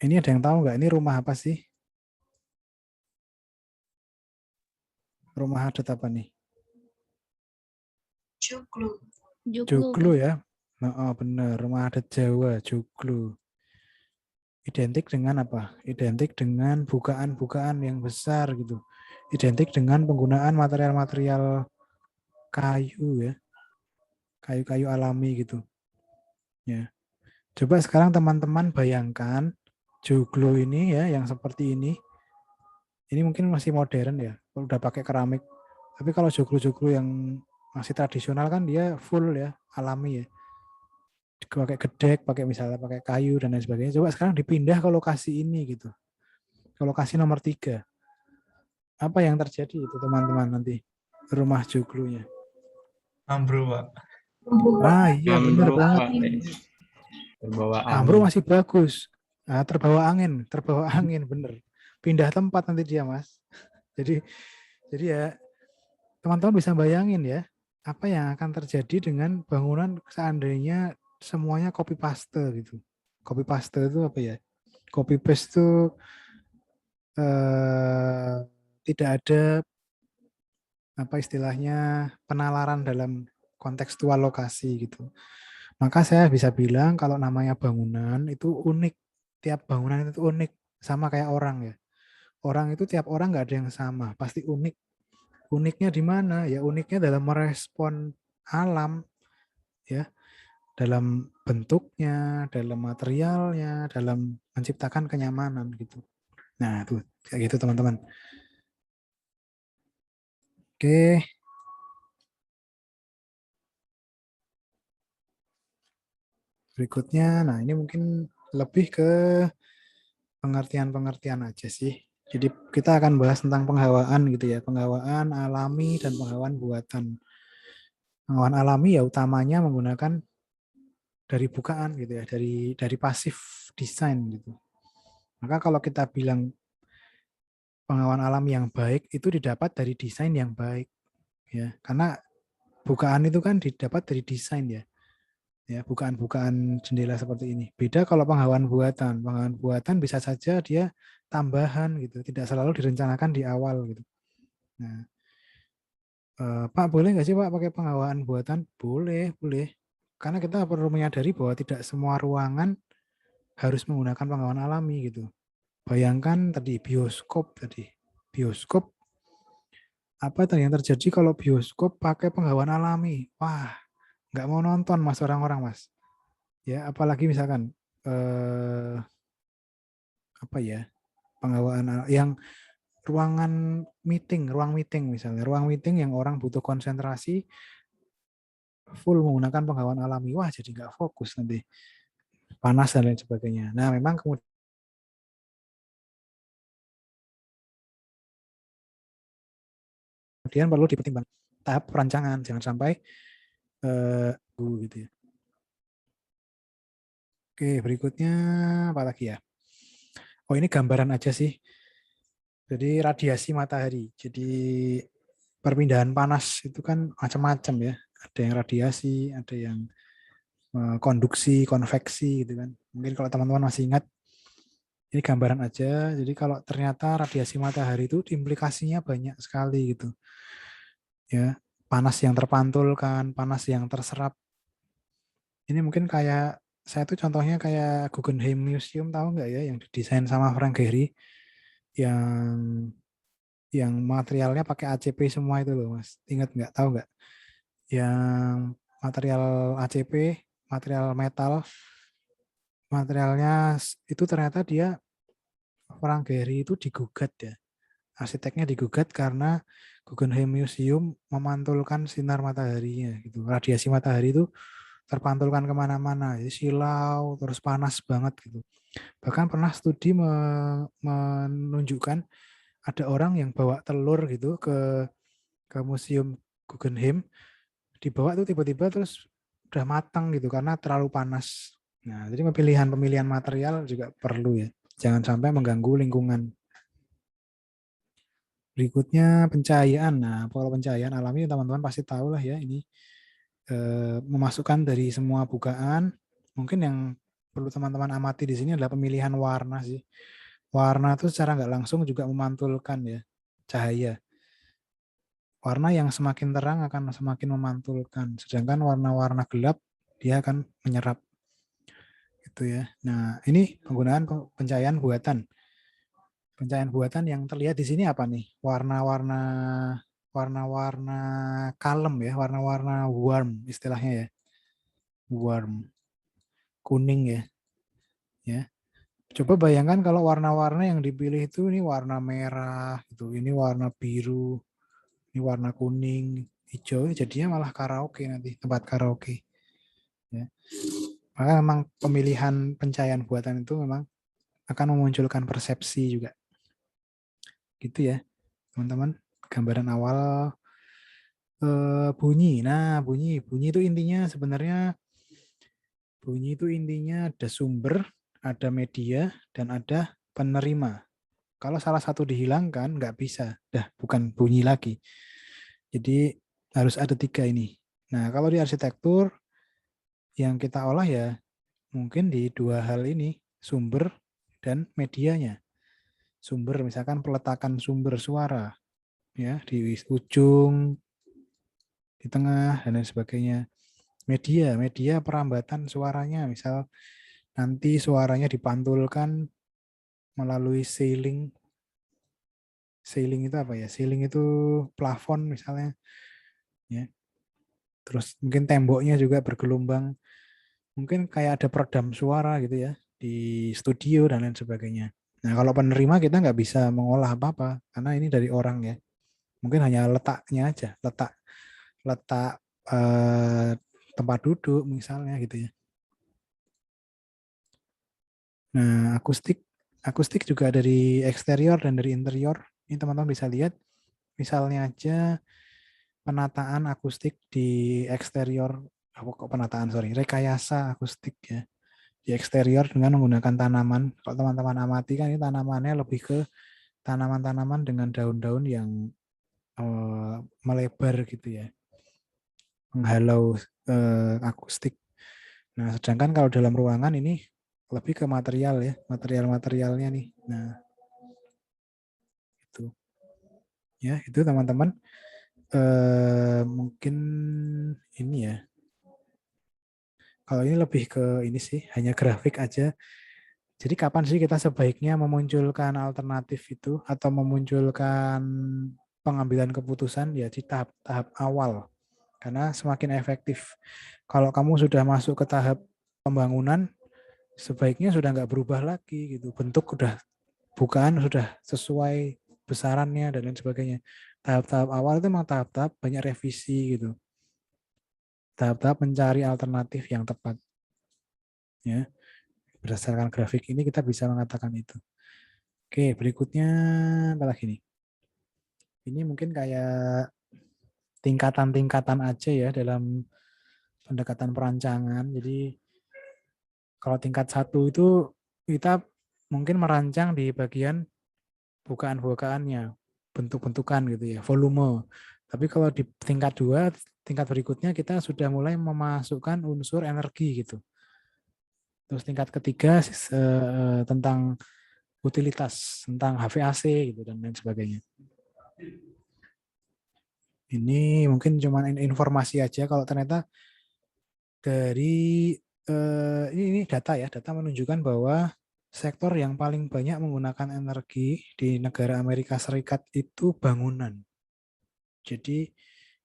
Ini ada yang tahu nggak? Ini rumah apa sih? Rumah adat apa nih? Joglo. Joglo ya. Nah, benar, rumah adat Jawa, joglo. Identik dengan apa? Identik dengan bukaan-bukaan yang besar gitu. Identik dengan penggunaan material-material kayu ya. Kayu-kayu alami gitu. Ya. Coba sekarang teman-teman bayangkan joglo ini ya, yang seperti ini. Ini mungkin masih modern ya, kalau udah pakai keramik. Tapi kalau joglo-joglo yang masih tradisional kan dia full ya, alami ya. Pakai gedek, pakai misalnya pakai kayu dan lain sebagainya. Coba sekarang dipindah ke lokasi ini gitu. Ke lokasi nomor 3. Apa yang terjadi itu teman-teman nanti? Rumah joglonya. Ambruk, Pak. Ah iya benar Ambruk, banget. Pak. Terbawa Ambruk angin. masih bagus. Nah, terbawa angin bener. Pindah tempat nanti dia Mas. Jadi ya teman-teman bisa bayangin ya, apa yang akan terjadi dengan bangunan seandainya semuanya copy paste gitu. Copy paste itu apa ya? Copy paste itu tidak ada apa istilahnya penalaran dalam kontekstual lokasi gitu. Maka saya bisa bilang kalau namanya bangunan itu unik. Tiap bangunan itu unik, sama kayak orang ya. Orang itu tiap orang nggak ada yang sama, pasti unik. Uniknya di mana? Ya uniknya dalam merespon alam ya, dalam bentuknya, dalam materialnya, dalam menciptakan kenyamanan gitu. Nah, tuh kayak gitu teman-teman. Oke. Berikutnya, nah ini mungkin lebih ke pengertian-pengertian aja sih. Jadi kita akan bahas tentang penghawaan gitu ya, penghawaan alami dan penghawaan buatan. Penghawaan alami ya utamanya menggunakan dari bukaan gitu ya, dari pasif desain gitu. Maka kalau kita bilang penghawaan alami yang baik itu didapat dari desain yang baik ya. Karena bukaan itu kan didapat dari desain ya. Ya, bukaan-bukaan jendela seperti ini. Beda kalau penghawaan buatan. Penghawaan buatan bisa saja dia tambahan gitu, tidak selalu direncanakan di awal gitu. Nah, Pak boleh nggak sih Pak pakai penghawaan buatan? Boleh, boleh. Karena kita perlu menyadari bahwa tidak semua ruangan harus menggunakan penghawaan alami gitu. Bayangkan tadi bioskop tadi. Bioskop, apa yang terjadi kalau bioskop pakai penghawaan alami? Wah, nggak mau nonton Mas orang-orang Mas. Ya, apalagi misalkan apa ya? Penghawaan yang ruangan meeting, ruang meeting misalnya, ruang meeting yang orang butuh konsentrasi full menggunakan penghawaan alami, wah jadi nggak fokus nanti, panas dan lain sebagainya. Nah memang kemudian perlu dipertimbangkan tahap perancangan, jangan sampai gitu ya. Oke berikutnya apa lagi ya? Oh ini gambaran aja sih. Jadi radiasi matahari. Jadi perpindahan panas itu kan macam-macam ya. Ada yang radiasi, ada yang konduksi, konveksi gitu kan. Mungkin kalau teman-teman masih ingat, ini gambaran aja. Jadi kalau ternyata radiasi matahari itu implikasinya banyak sekali gitu. Ya, panas yang terpantulkan, panas yang terserap. Ini mungkin kayak saya tuh contohnya kayak Guggenheim Museum, tahu nggak ya, yang didesain sama Frank Gehry, yang materialnya pakai ACP semua itu loh Mas. Ingat nggak? Tahu nggak? Yang material ACP, material metal, materialnya itu ternyata dia Frank Gehry itu digugat ya. Arsiteknya digugat karena Guggenheim Museum memantulkan sinar mataharinya gitu. Radiasi matahari itu terpantulkan kemana-mana, jadi silau, terus panas banget gitu. Bahkan pernah studi menunjukkan ada orang yang bawa telur gitu ke museum Guggenheim, dibawa tuh tiba-tiba terus udah matang gitu karena terlalu panas. Nah, jadi pemilihan material juga perlu ya. Jangan sampai mengganggu lingkungan. Berikutnya pencahayaan. Nah, pola pencahayaan alami teman-teman pasti tahu lah ya, ini memasukkan dari semua bukaan. Mungkin yang perlu teman-teman amati di sini adalah pemilihan warna sih. Warna itu secara nggak langsung juga memantulkan ya cahaya. Warna yang semakin terang akan semakin memantulkan, sedangkan warna-warna gelap dia akan menyerap. Gitu ya. Nah, ini penggunaan pencahayaan buatan. Pencahayaan buatan yang terlihat di sini apa nih? Warna-warna kalem ya, warna-warna warm istilahnya ya. Warm. Kuning ya. Ya. Coba bayangkan kalau warna-warna yang dipilih itu ini warna merah gitu, ini warna biru, ini warna kuning, hijau, jadinya malah karaoke nanti, tempat karaoke. Ya. Maka memang pemilihan pencahayaan buatan itu memang akan memunculkan persepsi juga. Gitu ya, teman-teman. Gambaran awal bunyi. Nah, bunyi itu intinya sebenarnya ada sumber, ada media, dan ada penerima. Kalau salah satu dihilangkan, nggak bisa. Dah, bukan bunyi lagi. Jadi harus ada 3 ini. Nah, kalau di arsitektur, yang kita olah ya mungkin di 2 hal ini, sumber dan medianya. Sumber, misalkan peletakan sumber suara, ya di ujung, di tengah, dan lain sebagainya. Media perambatan suaranya, misal nanti suaranya dipantulkan melalui ceiling. Ceiling itu apa ya? Ceiling itu plafon misalnya. Ya. Terus mungkin temboknya juga bergelombang. Mungkin kayak ada peredam suara gitu ya di studio dan lain sebagainya. Nah, kalau penerima kita nggak bisa mengolah apa-apa karena ini dari orang ya. Mungkin hanya letaknya aja, letak tempat duduk misalnya gitu ya. Nah, akustik juga dari eksterior dan dari interior. Ini teman-teman bisa lihat, misalnya aja penataan akustik di eksterior, rekayasa akustik ya di eksterior dengan menggunakan tanaman. Kalau teman-teman amati kan ini tanamannya lebih ke tanaman-tanaman dengan daun-daun yang melebar gitu ya, menghalau akustik. Nah, sedangkan kalau dalam ruangan ini lebih ke material ya, materialnya nih. Nah, itu ya, itu teman-teman. Mungkin ini ya. Kalau ini lebih ke ini sih, hanya grafik aja. Jadi kapan sih kita sebaiknya memunculkan alternatif itu atau memunculkan pengambilan keputusan ya di tahap awal. Karena semakin efektif. Kalau kamu sudah masuk ke tahap pembangunan, sebaiknya sudah nggak berubah lagi gitu. Bentuk udah bukaan sudah sesuai besarannya dan lain sebagainya. Tahap-tahap awal itu memang tahap-tahap banyak revisi gitu. Tahap-tahap mencari alternatif yang tepat. Ya. Berdasarkan grafik ini kita bisa mengatakan itu. Oke, berikutnya apa lagi nih? Ini mungkin kayak tingkatan-tingkatan aja ya dalam pendekatan perancangan. Jadi kalau tingkat 1 itu kita mungkin merancang di bagian bukaan-bukaannya, bentuk-bentukan gitu ya, volume. Tapi kalau di tingkat 2, tingkat berikutnya kita sudah mulai memasukkan unsur energi gitu. Terus tingkat ketiga tentang utilitas, tentang HVAC gitu dan lain sebagainya. Ini mungkin cuma informasi aja kalau ternyata dari ini data ya, data menunjukkan bahwa sektor yang paling banyak menggunakan energi di negara Amerika Serikat itu bangunan. Jadi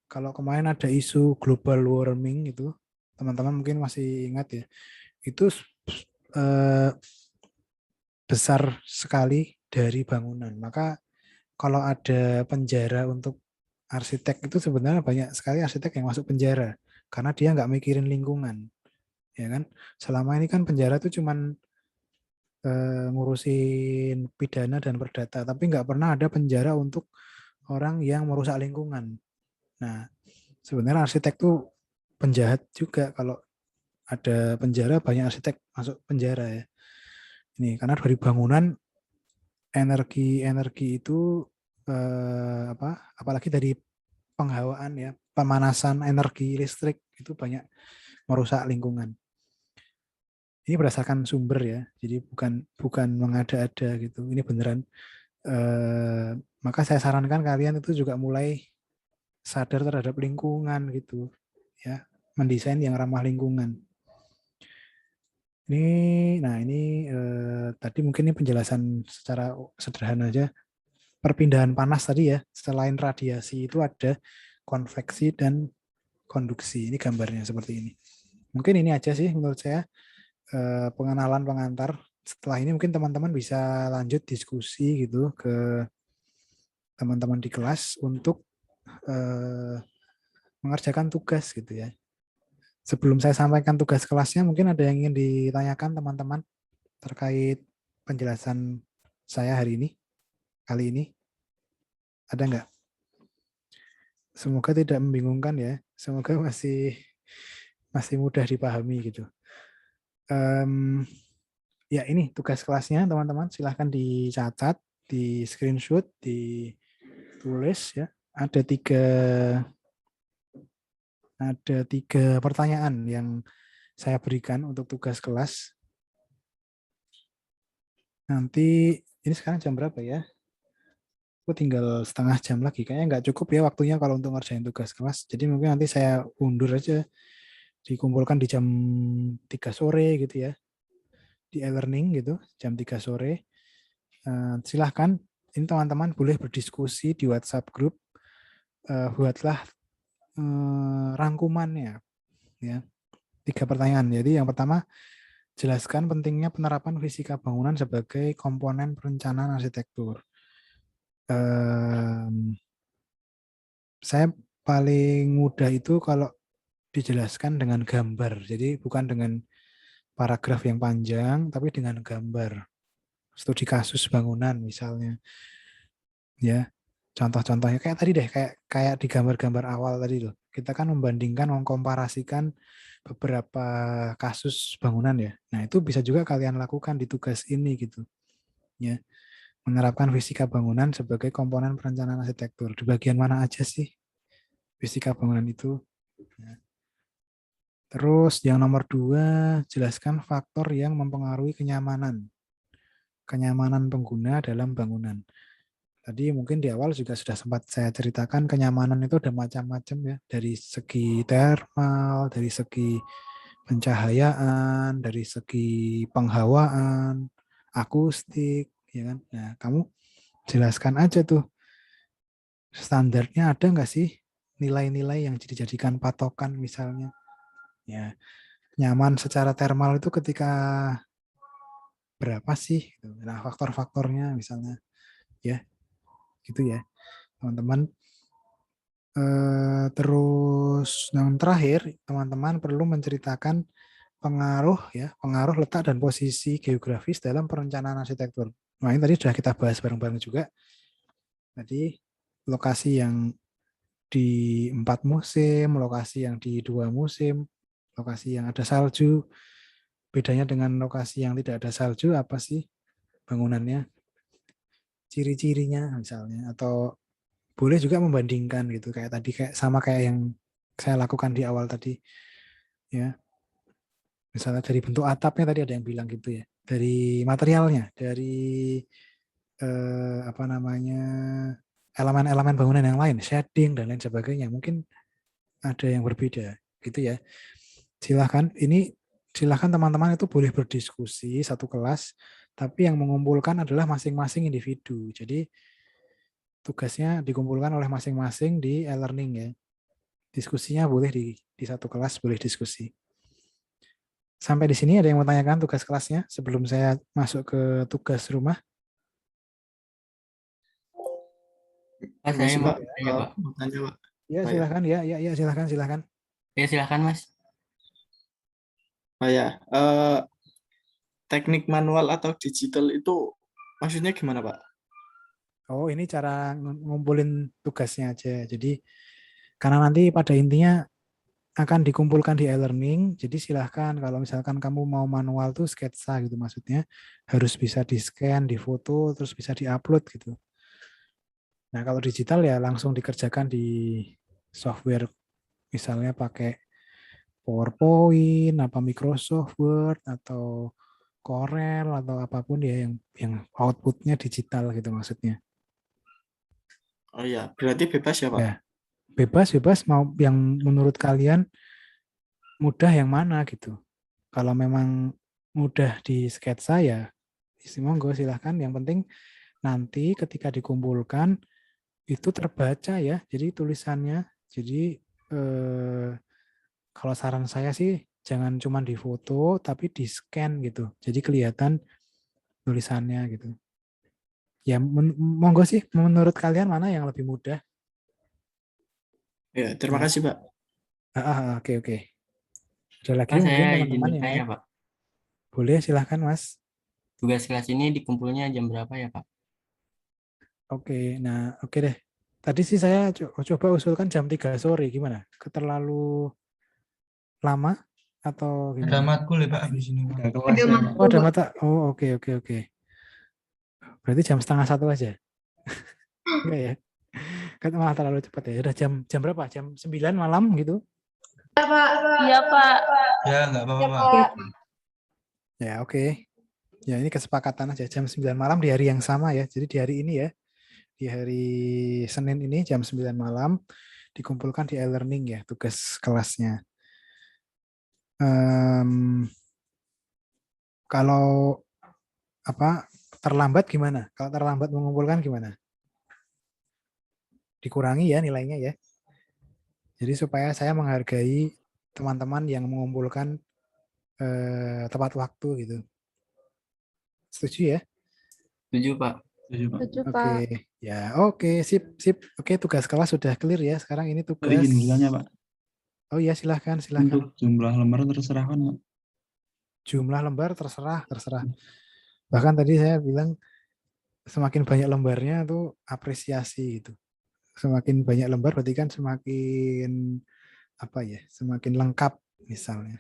kalau kemarin ada isu global warming itu, teman-teman mungkin masih ingat ya, itu besar sekali dari bangunan. Maka kalau ada penjara untuk arsitek itu sebenarnya banyak sekali arsitek yang masuk penjara karena dia nggak mikirin lingkungan, ya kan? Selama ini kan penjara itu cuman ngurusin pidana dan perdata, tapi nggak pernah ada penjara untuk orang yang merusak lingkungan. Nah, sebenarnya arsitek tuh penjahat juga kalau ada penjara, banyak arsitek masuk penjara ya. Ini karena dari bangunan energi itu apalagi dari penghawaan ya, pemanasan energi listrik itu banyak merusak lingkungan. Ini berdasarkan sumber ya, jadi bukan mengada-ada gitu. Ini beneran. Maka saya sarankan kalian itu juga mulai sadar terhadap lingkungan gitu, ya, mendesain yang ramah lingkungan. Ini tadi mungkin ini penjelasan secara sederhana aja. Perpindahan panas tadi ya, selain radiasi itu ada konveksi dan konduksi. Ini gambarnya seperti ini. Mungkin ini aja sih menurut saya pengenalan pengantar. Setelah ini mungkin teman-teman bisa lanjut diskusi gitu ke teman-teman di kelas untuk mengerjakan tugas gitu ya. Sebelum saya sampaikan tugas kelasnya, mungkin ada yang ingin ditanyakan teman-teman terkait penjelasan saya hari ini, kali ini. Ada nggak? Semoga tidak membingungkan ya. Semoga masih mudah dipahami gitu. Ya ini tugas kelasnya teman-teman. Silahkan dicatat, di screenshot, ditulis ya. Ada tiga pertanyaan yang saya berikan untuk tugas kelas. Nanti ini sekarang jam berapa ya? Aku tinggal setengah jam lagi. Kayaknya nggak cukup ya waktunya kalau untuk ngerjain tugas kelas. Jadi mungkin nanti saya undur aja. Dikumpulkan di jam 3 sore gitu ya. Di e-learning gitu, jam 3 sore. Silahkan, ini teman-teman boleh berdiskusi di WhatsApp group. Buatlah rangkumannya. Ya. 3 pertanyaan. Jadi yang pertama, jelaskan pentingnya penerapan fisika bangunan sebagai komponen perencanaan arsitektur. Saya paling mudah itu kalau dijelaskan dengan gambar. Jadi bukan dengan paragraf yang panjang, tapi dengan gambar. Studi kasus bangunan misalnya. Ya, contoh-contohnya kayak tadi deh, kayak di gambar-gambar awal tadi loh. Kita kan membandingkan, mengkomparasikan beberapa kasus bangunan ya. Nah, itu bisa juga kalian lakukan di tugas ini gitu. Ya. Menerapkan fisika bangunan sebagai komponen perencanaan arsitektur. Di bagian mana aja sih fisika bangunan itu? Ya. Terus yang nomor 2, jelaskan faktor yang mempengaruhi kenyamanan. Kenyamanan pengguna dalam bangunan. Tadi mungkin di awal juga sudah sempat saya ceritakan kenyamanan itu ada macam-macam ya. Dari segi thermal, dari segi pencahayaan, dari segi penghawaan, akustik, ya kan. Nah, kamu jelaskan aja tuh standarnya ada nggak sih nilai-nilai yang dijadikan patokan misalnya. Ya, nyaman secara thermal itu ketika berapa sih? Nah, faktor-faktornya misalnya, ya, gitu ya, teman-teman. Terus yang terakhir, teman-teman perlu menceritakan pengaruh letak dan posisi geografis dalam perencanaan arsitektur. Nah, ini tadi sudah kita bahas bareng-bareng juga. Tadi lokasi yang di 4 musim, lokasi yang di 2 musim, lokasi yang ada salju. Bedanya dengan lokasi yang tidak ada salju apa sih bangunannya? Ciri-cirinya misalnya, atau boleh juga membandingkan gitu kayak tadi, kayak yang saya lakukan di awal tadi ya. Misalnya dari bentuk atapnya tadi ada yang bilang gitu ya, dari materialnya, dari elemen-elemen bangunan yang lain, shading dan lain sebagainya, mungkin ada yang berbeda gitu ya. Silahkan teman-teman itu boleh berdiskusi satu kelas, tapi yang mengumpulkan adalah masing-masing individu. Jadi tugasnya dikumpulkan oleh masing-masing di e-learning ya. Diskusinya boleh di satu kelas, boleh diskusi. Sampai di sini ada yang mau tanyakan tugas kelasnya sebelum saya masuk ke tugas rumah? Mas, saya mau tanya, Pak. Tanya, Pak. Ya, silakan. Ya, silakan. Ya, silakan, Mas. Teknik manual atau digital itu maksudnya gimana, Pak? Oh, ini cara ngumpulin tugasnya aja. Jadi, karena nanti pada intinya akan dikumpulkan di e-learning. Jadi silahkan kalau misalkan kamu mau manual tuh sketsa gitu maksudnya harus bisa di-scan, di-foto, terus bisa di-upload gitu. Nah kalau digital ya langsung dikerjakan di software, misalnya pakai PowerPoint, apa Microsoft Word atau Corel atau apapun ya yang outputnya digital gitu maksudnya. Oh iya, berarti bebas ya Pak? Ya, bebas mau yang menurut kalian mudah yang mana gitu. Kalau memang mudah di sketsa ya monggo silahkan. Yang penting nanti ketika dikumpulkan itu terbaca ya. Jadi tulisannya. Jadi kalau saran saya sih jangan cuma difoto tapi di scan gitu. Jadi kelihatan tulisannya gitu. Ya monggo sih menurut kalian mana yang lebih mudah? Ya, terima Ya. kasih Pak. Oke. Ada lagi Pak, mungkin saya izin teman-teman yang bertanya, lain? Pak. Boleh silahkan Mas. Tugas kelas ini dikumpulnya jam berapa ya, Pak? Oke, nah oke deh. Tadi sih saya coba usulkan jam 3 sore, gimana? Terlalu lama atau Ada gimana? matkul ya Pak di sini. Ada kelas ya, Pak. Oh ada mata. Oh oke. Berarti jam 12:30 aja. Enggak ya? Kan malah terlalu cepat ya. Udah jam berapa? Jam 9 malam gitu? Iya Pak. Ya nggak apa-apa Pak. Ya oke. Ya ini kesepakatan aja jam 9 malam di hari yang sama ya. Jadi di hari ini ya. Di hari Senin ini jam 9 malam dikumpulkan di e-learning ya tugas kelasnya. Kalau apa terlambat gimana? Kalau terlambat mengumpulkan gimana? Dikurangi ya nilainya ya. Jadi supaya saya menghargai teman-teman yang mengumpulkan tepat waktu gitu. Setuju ya? Setuju, Pak. Setuju, Pak. Setuju, Oke, Pak. ya oke, sip. Oke, tugas kelas sudah clear ya. Sekarang ini Pak, tugas. izin bertanya, Pak. Oh iya, silahkan. Untuk jumlah lembar terserah kan, Pak? Jumlah lembar terserah. Bahkan tadi saya bilang semakin banyak lembarnya tuh apresiasi gitu. Semakin banyak lembar berarti kan semakin apa ya? Semakin lengkap misalnya.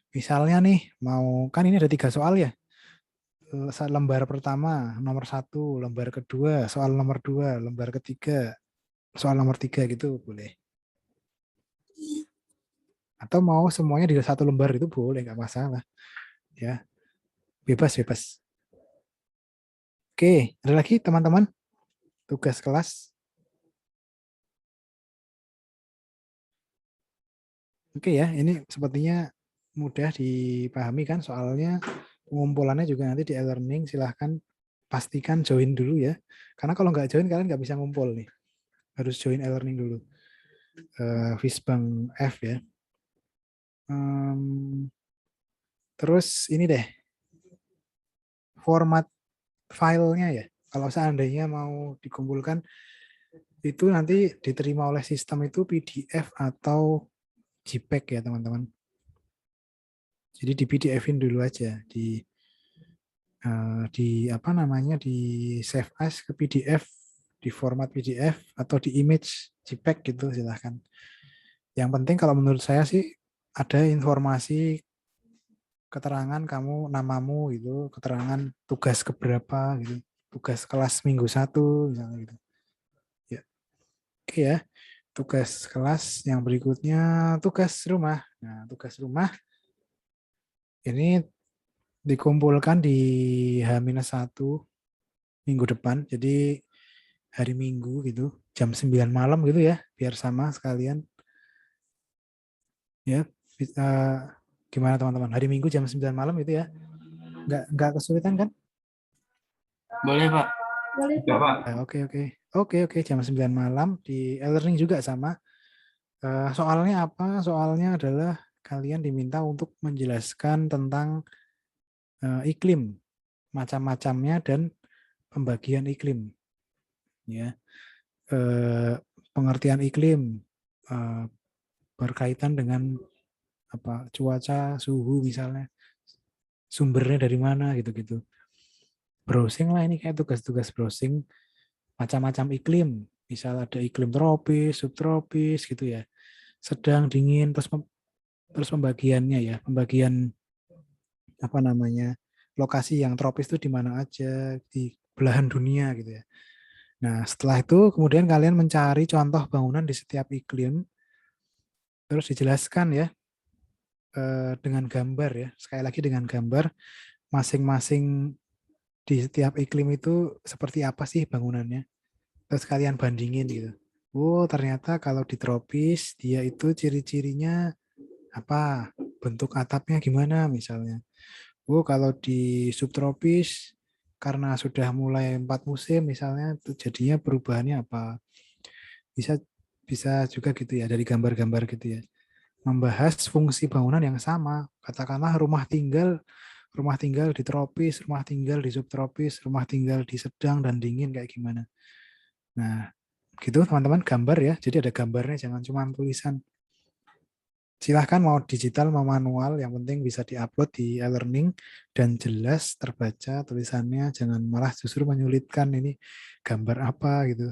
Misalnya nih mau kan ini ada 3 soal ya. Lembar pertama nomor 1, lembar kedua soal nomor 2, lembar ketiga soal nomor 3 gitu boleh. Atau mau semuanya di 1 lembar itu boleh, nggak masalah. Ya, bebas. Oke, ada lagi teman-teman tugas kelas? Oke ya, ini sepertinya mudah dipahami kan soalnya pengumpulannya juga nanti di e-learning. Silahkan pastikan join dulu ya. Karena kalau nggak join kalian nggak bisa ngumpul nih. Harus join e-learning dulu. Visbang F ya. Terus ini deh. Format filenya ya. Kalau seandainya mau dikumpulkan itu nanti diterima oleh sistem itu PDF atau JPEG ya teman-teman. Jadi di PDF-in dulu aja di apa namanya di save as ke PDF, di format PDF atau di image JPEG gitu silahkan. Yang penting kalau menurut saya sih ada informasi keterangan kamu namamu gitu, keterangan tugas keberapa gitu, tugas kelas minggu 1 misalnya gitu. Ya. Oke ya. Tugas kelas yang berikutnya tugas rumah. Nah, tugas rumah ini dikumpulkan di H-1 minggu depan. Jadi hari Minggu gitu, jam 9 malam gitu ya, biar sama sekalian. Ya, gimana teman-teman? Hari Minggu jam 9 malam gitu ya. Enggak kesulitan kan? Boleh, Pak. Boleh Ya Pak. Oke, jam 9 malam di e-learning juga sama. Soalnya apa? Soalnya adalah kalian diminta untuk menjelaskan tentang iklim, macam-macamnya dan pembagian iklim. Ya, pengertian iklim berkaitan dengan apa cuaca, suhu misalnya, sumbernya dari mana gitu-gitu. Browsing lah ini kayak tugas-tugas browsing macam-macam iklim. Misal ada iklim tropis, subtropis gitu ya. sedang, dingin, terus pembagiannya ya, pembagian apa namanya, lokasi yang tropis itu di mana aja di belahan dunia gitu ya. Nah, setelah itu kemudian kalian mencari contoh bangunan di setiap iklim, terus dijelaskan ya dengan gambar ya. Sekali lagi dengan gambar masing-masing di setiap iklim itu seperti apa sih bangunannya. Terus kalian bandingin gitu. Oh, ternyata kalau di tropis dia itu ciri-cirinya apa? Bentuk atapnya gimana misalnya. Oh, kalau di subtropis karena sudah mulai 4 musim misalnya jadinya perubahannya apa. Bisa bisa juga gitu ya dari gambar-gambar gitu ya. Membahas fungsi bangunan yang sama. Katakanlah rumah tinggal di tropis, rumah tinggal di subtropis, rumah tinggal di sedang dan dingin kayak gimana. Nah, gitu teman-teman gambar ya. Jadi ada gambarnya, jangan cuma tulisan. Silahkan mau digital mau manual, yang penting bisa diupload di e-learning dan jelas terbaca tulisannya, jangan malah justru menyulitkan ini gambar apa gitu.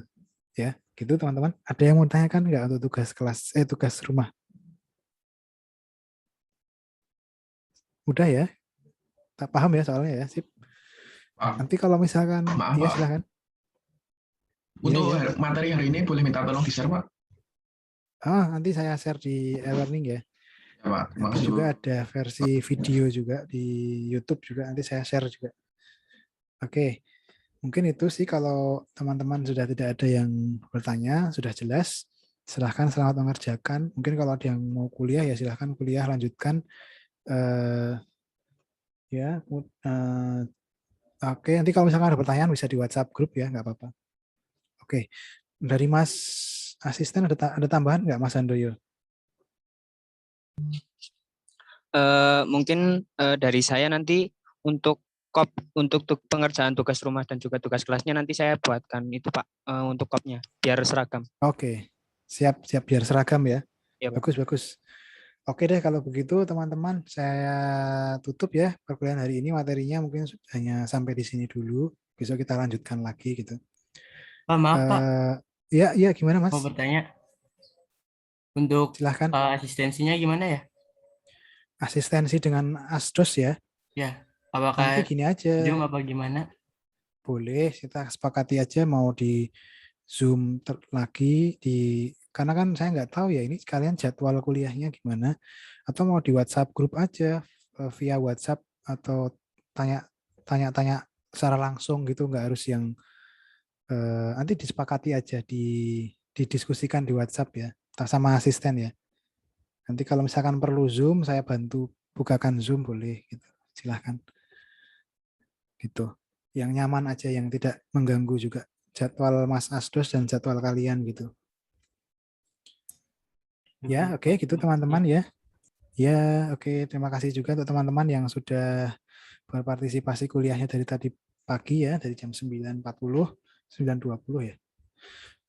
Ya, gitu teman-teman. Ada yang mau tanyakan nggak untuk tugas rumah? Udah ya? Tak paham ya soalnya ya, sip. Pak, Nanti kalau misalkan, maaf, iya Pak. silahkan. Untuk Iya. materi hari ini boleh minta tolong di-share, Pak? Nanti saya share di e-learning ya. Ya, Pak. Nanti Makasih, juga Pak. ada versi video juga di YouTube juga, nanti saya share juga. Oke, mungkin itu sih kalau teman-teman sudah tidak ada yang bertanya, sudah jelas. Silahkan selamat mengerjakan. Mungkin kalau ada yang mau kuliah ya silahkan kuliah lanjutkan. Oke, nanti kalau misalkan ada pertanyaan bisa di WhatsApp grup ya, nggak apa-apa. Oke, dari Mas Asisten ada tambahan nggak Mas Handoyo? Mungkin dari saya nanti untuk pengerjaan tugas rumah dan juga tugas kelasnya nanti saya buatkan itu Pak untuk kopnya biar seragam. Oke, siap biar seragam ya. Ya, Pak. Bagus. Oke deh kalau begitu teman-teman, saya tutup ya perkuliahan hari ini, materinya mungkin hanya sampai di sini dulu. Besok kita lanjutkan lagi gitu. Pak, maaf Pak. Iya gimana Mas? Mau bertanya. Untuk silahkan. Asistensinya gimana ya? Asistensi dengan Asdos ya? Ya, apakah nanti gini aja. Zoom apa gimana? Boleh, kita sepakati aja mau di Zoom lagi karena kan saya nggak tahu ya ini kalian jadwal kuliahnya gimana, atau mau di WhatsApp grup aja via WhatsApp atau tanya secara langsung gitu, nggak harus yang nanti disepakati aja didiskusikan di WhatsApp ya sama asisten ya. Nanti kalau misalkan perlu Zoom saya bantu bukakan Zoom boleh gitu, silahkan gitu, yang nyaman aja, yang tidak mengganggu juga jadwal Mas Asdos dan jadwal kalian gitu. Ya, oke, gitu teman-teman ya. Ya, oke, terima kasih juga untuk teman-teman yang sudah berpartisipasi kuliahnya dari tadi pagi ya, dari jam 9.40, 9.20 ya.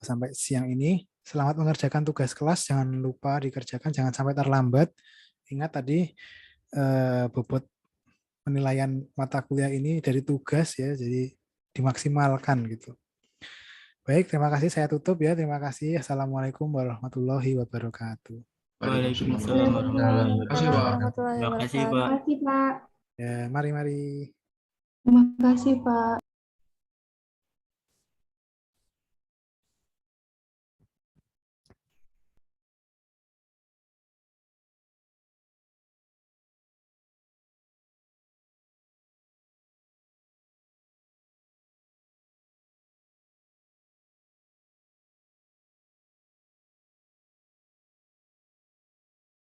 Sampai siang ini. Selamat mengerjakan tugas kelas, jangan lupa dikerjakan, jangan sampai terlambat. Ingat tadi bobot penilaian mata kuliah ini dari tugas ya, jadi dimaksimalkan gitu. Baik, terima kasih. Saya tutup ya. Terima kasih. Assalamualaikum warahmatullahi wabarakatuh. Waalaikumsalam warahmatullahi wabarakatuh. Terima kasih, Pak. Terima kasih, Pak. Ya, mari. Terima kasih, Pak.